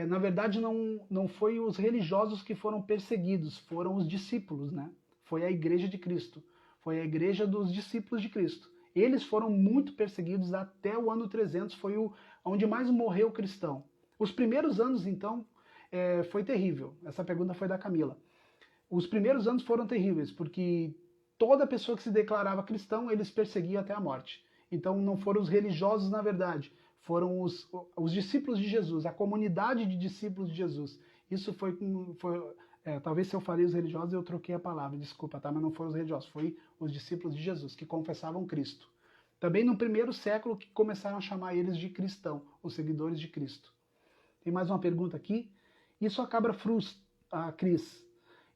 Na verdade, não foi os religiosos que foram perseguidos, foram os discípulos, né? Foi a igreja de Cristo. Foi a igreja dos discípulos de Cristo. Eles foram muito perseguidos até o ano 300, foi onde mais morreu cristão. Os primeiros anos, então, foi terrível. Essa pergunta foi da Camila. Os primeiros anos foram terríveis, porque toda pessoa que se declarava cristão, eles perseguiam até a morte. Então não foram os religiosos, na verdade, foram os discípulos de Jesus, a comunidade de discípulos de Jesus. Isso foi talvez se eu falei os religiosos, eu troquei a palavra, desculpa, tá? Mas não foram os religiosos, foi os discípulos de Jesus, que confessavam Cristo. Também no primeiro século que começaram a chamar eles de cristão, os seguidores de Cristo. Tem mais uma pergunta aqui. Isso acaba Cris.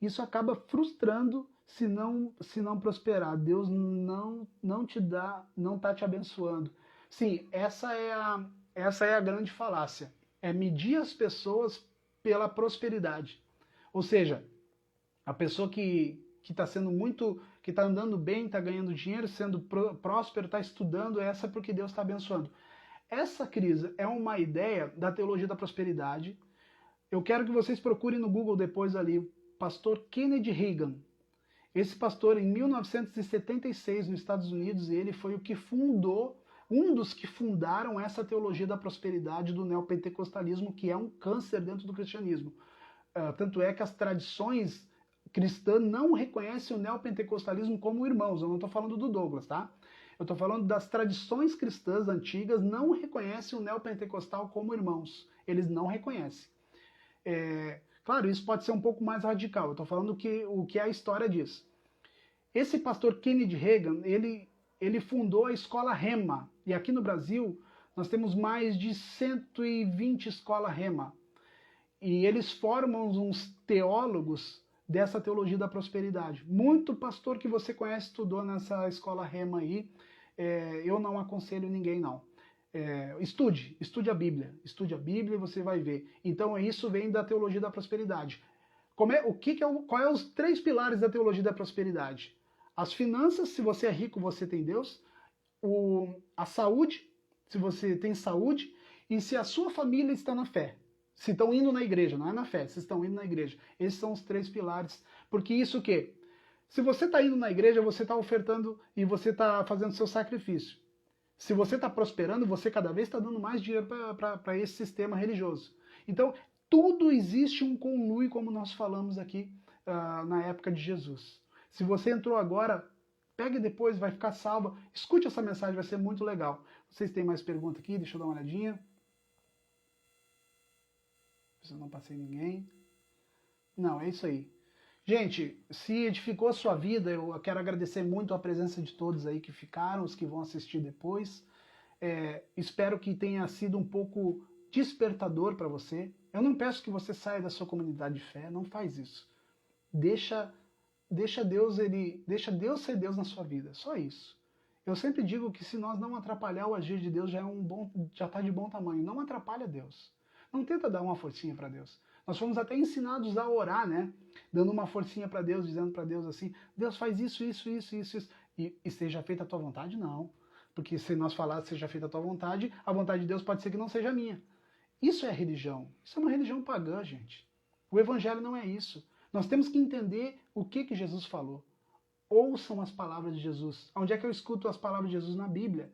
Isso acaba frustrando se não prosperar. Deus não te dá, não está te abençoando. Sim, essa é a grande falácia. É medir as pessoas pela prosperidade. Ou seja, a pessoa que está sendo que está andando bem, está ganhando dinheiro, sendo próspero, está estudando, essa é porque Deus está abençoando. Essa crise é uma ideia da teologia da prosperidade. Eu quero que vocês procurem no Google depois ali, pastor Kennedy Reagan. Esse pastor, em 1976, nos Estados Unidos, ele foi o que fundou um dos que fundaram essa teologia da prosperidade do neopentecostalismo, que é um câncer dentro do cristianismo. Tanto é que as tradições cristãs não reconhecem o neopentecostalismo como irmãos. Eu não estou falando do Douglas, tá? Eu estou falando das tradições cristãs antigas, não reconhecem o neopentecostal como irmãos. Eles não reconhecem. Claro, isso pode ser um pouco mais radical. Eu estou falando o que a história diz. Esse pastor Kennedy Reagan, ele fundou a escola Rema. E aqui no Brasil, nós temos mais de 120 escolas Rema. E eles formam uns teólogos dessa teologia da prosperidade. Muito pastor que você conhece estudou nessa escola Rema aí. Eu não aconselho ninguém, não. Estude a Bíblia e você vai ver. Então isso vem da teologia da prosperidade. Qual é os 3 pilares da teologia da prosperidade? As finanças, se você é rico, você tem Deus. A saúde, se você tem saúde. E se a sua família está na fé. Se estão indo na igreja, não é na fé, se estão indo na igreja. Esses são os 3 pilares. Porque isso o quê? Se você está indo na igreja, você está ofertando e você está fazendo seu sacrifício. Se você está prosperando, você cada vez está dando mais dinheiro para esse sistema religioso. Então, tudo existe um conluio, como nós falamos aqui na época de Jesus. Se você entrou agora, pegue depois, vai ficar salva. Escute essa mensagem, vai ser muito legal. Vocês têm mais pergunta aqui? Deixa eu dar uma olhadinha. Se eu não passei ninguém. Não, é isso aí. Gente, se edificou a sua vida, eu quero agradecer muito a presença de todos aí que ficaram, os que vão assistir depois. Espero que tenha sido um pouco despertador para você. Eu não peço que você saia da sua comunidade de fé, não faz isso. Deixa Deus ser Deus na sua vida, só isso. Eu sempre digo que se nós não atrapalhar o agir de Deus, já está de bom tamanho. Não atrapalha Deus. Não tenta dar uma forcinha para Deus. Nós fomos até ensinados a orar, né? Dando uma forcinha para Deus, dizendo para Deus assim, Deus faz isso. E seja feita a tua vontade? Não. Porque se nós falarmos seja feita a tua vontade, a vontade de Deus pode ser que não seja a minha. Isso é religião. Isso é uma religião pagã, gente. O evangelho não é isso. Nós temos que entender o que Jesus falou. Ouçam as palavras de Jesus. Onde é que eu escuto as palavras de Jesus? Na Bíblia.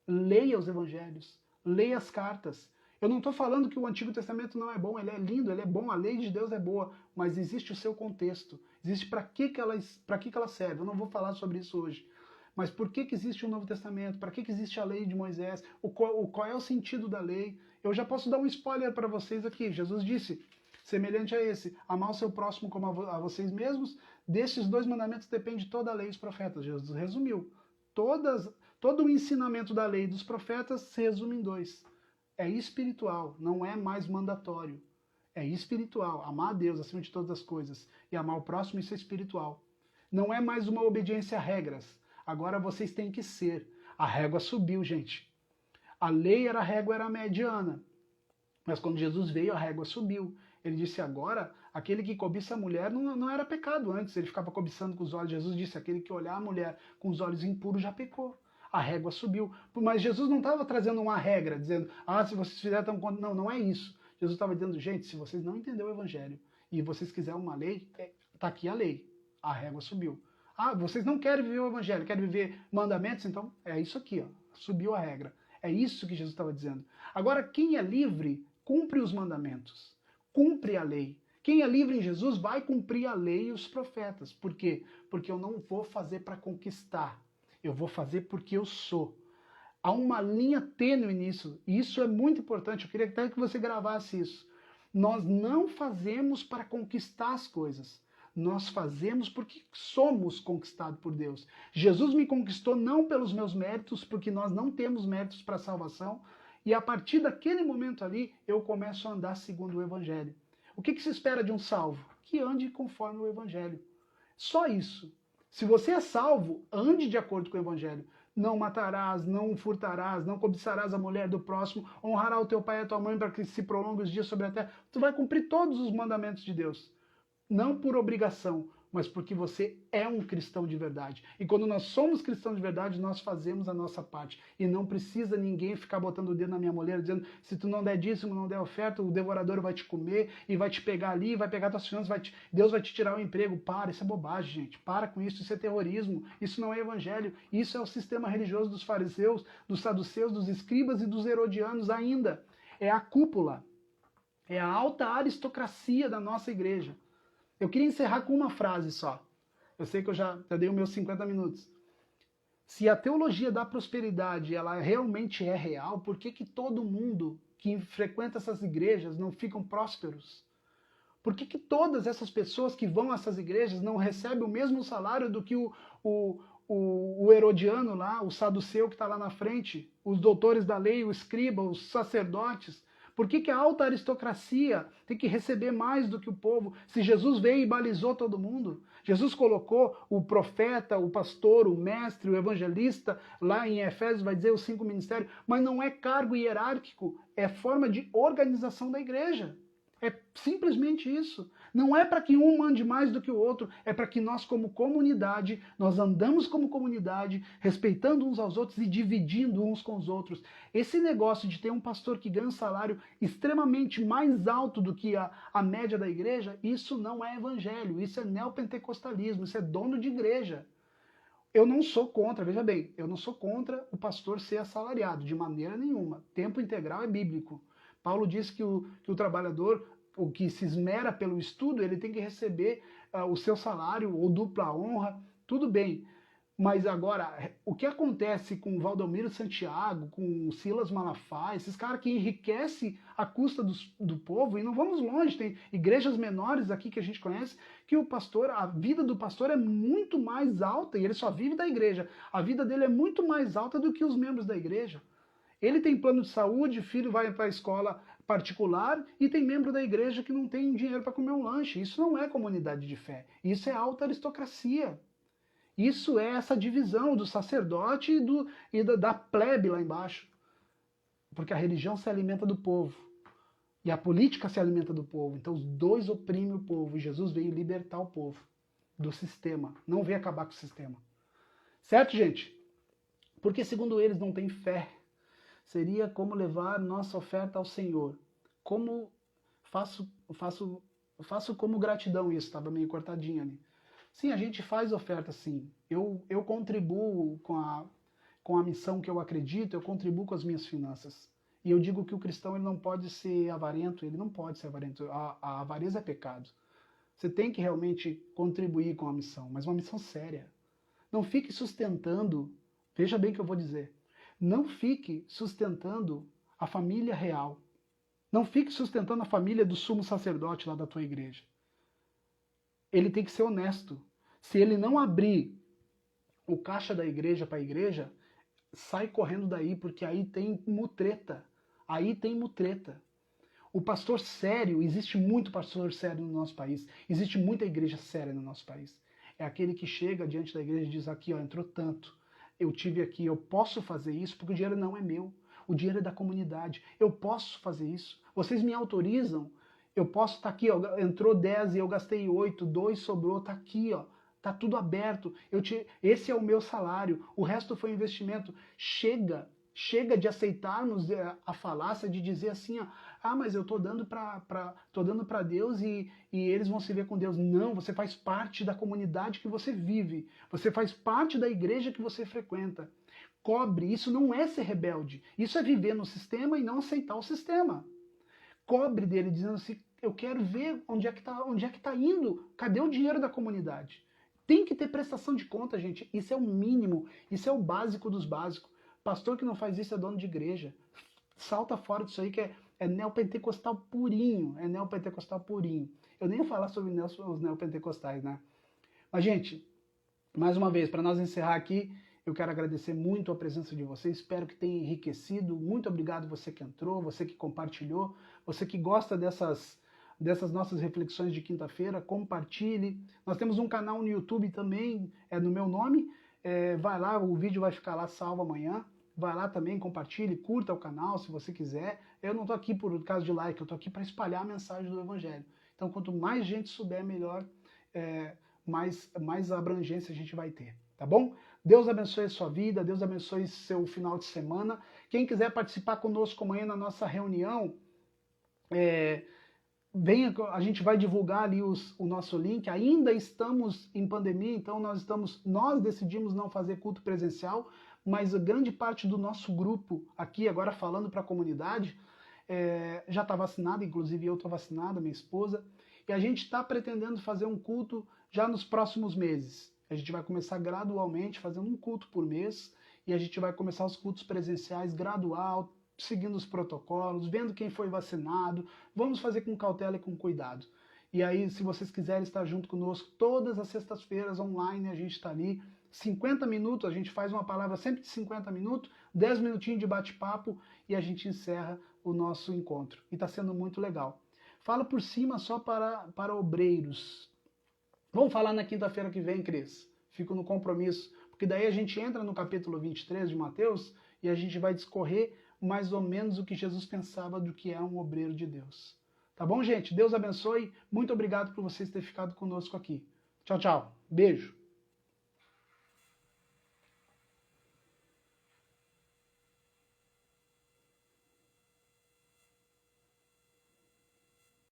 Leia os evangelhos. Leia as cartas. Eu não estou falando que o Antigo Testamento não é bom, ele é lindo, ele é bom, a lei de Deus é boa, mas existe o seu contexto, existe para que ela serve. Eu não vou falar sobre isso hoje. Mas por que existe o Novo Testamento? Para que existe a lei de Moisés? Qual é o sentido da lei? Eu já posso dar um spoiler para vocês aqui. Jesus disse, semelhante a esse, amar o seu próximo como a vocês mesmos, desses 2 mandamentos depende toda a lei e os profetas. Jesus resumiu. Todo o ensinamento da lei e dos profetas se resume em 2. É espiritual, não é mais mandatório. É espiritual, amar a Deus acima de todas as coisas e amar o próximo, isso é espiritual. Não é mais uma obediência a regras. Agora vocês têm que ser. A régua subiu, gente. A régua era mediana. Mas quando Jesus veio, a régua subiu. Ele disse agora, aquele que cobiça a mulher não era pecado antes. Ele ficava cobiçando com os olhos. Jesus disse, aquele que olhar a mulher com os olhos impuros já pecou. A régua subiu. Mas Jesus não estava trazendo uma regra, dizendo, se vocês fizerem tão conta. Não, não é isso. Jesus estava dizendo, gente, se vocês não entenderam o evangelho e vocês quiserem uma lei, está aqui a lei. A régua subiu. Vocês não querem viver o evangelho, querem viver mandamentos? Então é isso aqui, ó. Subiu a regra. É isso que Jesus estava dizendo. Agora, quem é livre, cumpre os mandamentos. Cumpre a lei. Quem é livre em Jesus vai cumprir a lei e os profetas. Por quê? Porque eu não vou fazer para conquistar. Eu vou fazer porque eu sou. Há uma linha tênue nisso. E isso é muito importante. Eu queria até que você gravasse isso. Nós não fazemos para conquistar as coisas. Nós fazemos porque somos conquistados por Deus. Jesus me conquistou não pelos meus méritos, porque nós não temos méritos para a salvação. E a partir daquele momento ali, eu começo a andar segundo o Evangelho. O que se espera de um salvo? Que ande conforme o Evangelho. Só isso. Se você é salvo, ande de acordo com o Evangelho. Não matarás, não furtarás, não cobiçarás a mulher do próximo, honrará o teu pai e a tua mãe para que se prolongue os dias sobre a terra. Tu vai cumprir todos os mandamentos de Deus. Não por obrigação, mas porque você é um cristão de verdade. E quando nós somos cristãos de verdade, nós fazemos a nossa parte. E não precisa ninguém ficar botando o dedo na minha moleira, dizendo, se tu não der dízimo, não der oferta, o devorador vai te comer e vai te pegar ali, vai pegar tuas finanças, Deus vai te tirar o emprego. Para, isso é bobagem, gente. Para com isso, isso é terrorismo, isso não é evangelho. Isso é o sistema religioso dos fariseus, dos saduceus, dos escribas e dos herodianos ainda. É a cúpula, é a alta aristocracia da nossa igreja. Eu queria encerrar com uma frase só. Eu sei que eu já dei os meus 50 minutos. Se a teologia da prosperidade ela realmente é real, por que que todo mundo que frequenta essas igrejas não ficam prósperos? Por que que todas essas pessoas que vão a essas igrejas não recebem o mesmo salário do que o herodiano lá, o saduceu que está lá na frente, os doutores da lei, o escriba, os sacerdotes? Por que que a alta aristocracia tem que receber mais do que o povo? Se Jesus veio e balizou todo mundo, Jesus colocou o profeta, o pastor, o mestre, o evangelista, lá em Efésios vai dizer os 5 ministérios, mas não é cargo hierárquico, é forma de organização da igreja. É simplesmente isso. Não é para que um mande mais do que o outro, é para que nós como comunidade, nós andamos como comunidade, respeitando uns aos outros e dividindo uns com os outros. Esse negócio de ter um pastor que ganha um salário extremamente mais alto do que a média da igreja, isso não é evangelho, isso é neopentecostalismo, isso é dono de igreja. Eu não sou contra, veja bem, eu não sou contra o pastor ser assalariado, de maneira nenhuma. Tempo integral é bíblico. Paulo diz que o trabalhador, o que se esmera pelo estudo, ele tem que receber o seu salário ou dupla honra, tudo bem. Mas agora, o que acontece com o Valdomiro Santiago, com o Silas Malafaia, esses caras que enriquecem a custa do povo, e não vamos longe, tem igrejas menores aqui que a gente conhece, que o pastor, a vida do pastor é muito mais alta, e ele só vive da igreja, a vida dele é muito mais alta do que os membros da igreja. Ele tem plano de saúde, filho vai para a escola particular e tem membro da igreja que não tem dinheiro para comer um lanche. Isso não é comunidade de fé. Isso é alta aristocracia. Isso é essa divisão do sacerdote da plebe lá embaixo. Porque a religião se alimenta do povo. E a política se alimenta do povo. Então os dois oprimem o povo. E Jesus veio libertar o povo do sistema. Não veio acabar com o sistema. Certo, gente? Porque segundo eles não tem fé. Seria como levar nossa oferta ao Senhor. Como faço como gratidão isso, estava meio cortadinho ali. Sim, a gente faz oferta sim. Eu contribuo com a missão que eu acredito, eu contribuo com as minhas finanças. E eu digo que o cristão ele não pode ser avarento, ele não pode ser avarento. A avareza é pecado. Você tem que realmente contribuir com a missão, mas uma missão séria. Não fique sustentando, veja bem o que eu vou dizer, não fique sustentando a família real. Não fique sustentando a família do sumo sacerdote lá da tua igreja. Ele tem que ser honesto. Se ele não abrir o caixa da igreja para a igreja, sai correndo daí, porque aí tem mutreta. Aí tem mutreta. O pastor sério, existe muito pastor sério no nosso país. Existe muita igreja séria no nosso país. É aquele que chega diante da igreja e diz aqui, ó, entrou tanto. Eu tive aqui, eu posso fazer isso porque o dinheiro não é meu. O dinheiro é da comunidade. Eu posso fazer isso. Vocês me autorizam? Eu posso estar aqui, ó, entrou 10 e eu gastei 8, 2 sobrou, tá aqui, ó. Tá tudo aberto. Esse é o meu salário. O resto foi investimento. Chega de aceitarmos a falácia de dizer assim, ó, ah, mas eu tô dando para Deus e eles vão se ver com Deus. Não, você faz parte da comunidade que você vive. Você faz parte da igreja que você frequenta. Cobre, isso não é ser rebelde. Isso é viver no sistema e não aceitar o sistema. Cobre dele dizendo assim, eu quero ver onde é que tá indo. Cadê o dinheiro da comunidade? Tem que ter prestação de conta, gente. Isso é o mínimo, isso é o básico dos básicos. Pastor que não faz isso é dono de igreja. Salta fora disso aí que é neopentecostal purinho. É neopentecostal purinho. Eu nem ia falar sobre os neopentecostais, né? Mas, gente, mais uma vez, para nós encerrar aqui, eu quero agradecer muito a presença de vocês. Espero que tenha enriquecido. Muito obrigado você que entrou, você que compartilhou, você que gosta dessas nossas reflexões de quinta-feira. Compartilhe. Nós temos um canal no YouTube também, é no meu nome. Vai lá, o vídeo vai ficar lá salvo amanhã. Vai lá também, compartilhe, curta o canal se você quiser. Eu não estou aqui por causa de like, eu estou aqui para espalhar a mensagem do Evangelho. Então, quanto mais gente souber, melhor mais abrangência a gente vai ter, tá bom? Deus abençoe a sua vida, Deus abençoe seu final de semana. Quem quiser participar conosco amanhã na nossa reunião, venha, a gente vai divulgar ali o nosso link. Ainda estamos em pandemia, então nós decidimos não fazer culto presencial, mas a grande parte do nosso grupo aqui, agora falando para a comunidade, já está vacinada, inclusive eu estou vacinada, minha esposa, e a gente está pretendendo fazer um culto já nos próximos meses. A gente vai começar gradualmente, fazendo um culto por mês, e a gente vai começar os cultos presenciais gradual, seguindo os protocolos, vendo quem foi vacinado. Vamos fazer com cautela e com cuidado. E aí, se vocês quiserem estar junto conosco, todas as sextas-feiras online, a gente está ali, 50 minutos, a gente faz uma palavra sempre de 50 minutos, 10 minutinhos de bate-papo e a gente encerra o nosso encontro. E está sendo muito legal. Fala por cima só para obreiros. Vamos falar na quinta-feira que vem, Cris. Fico no compromisso, porque daí a gente entra no capítulo 23 de Mateus e a gente vai discorrer mais ou menos o que Jesus pensava do que é um obreiro de Deus. Tá bom, gente? Deus abençoe. Muito obrigado por vocês terem ficado conosco aqui. Tchau, tchau. Beijo.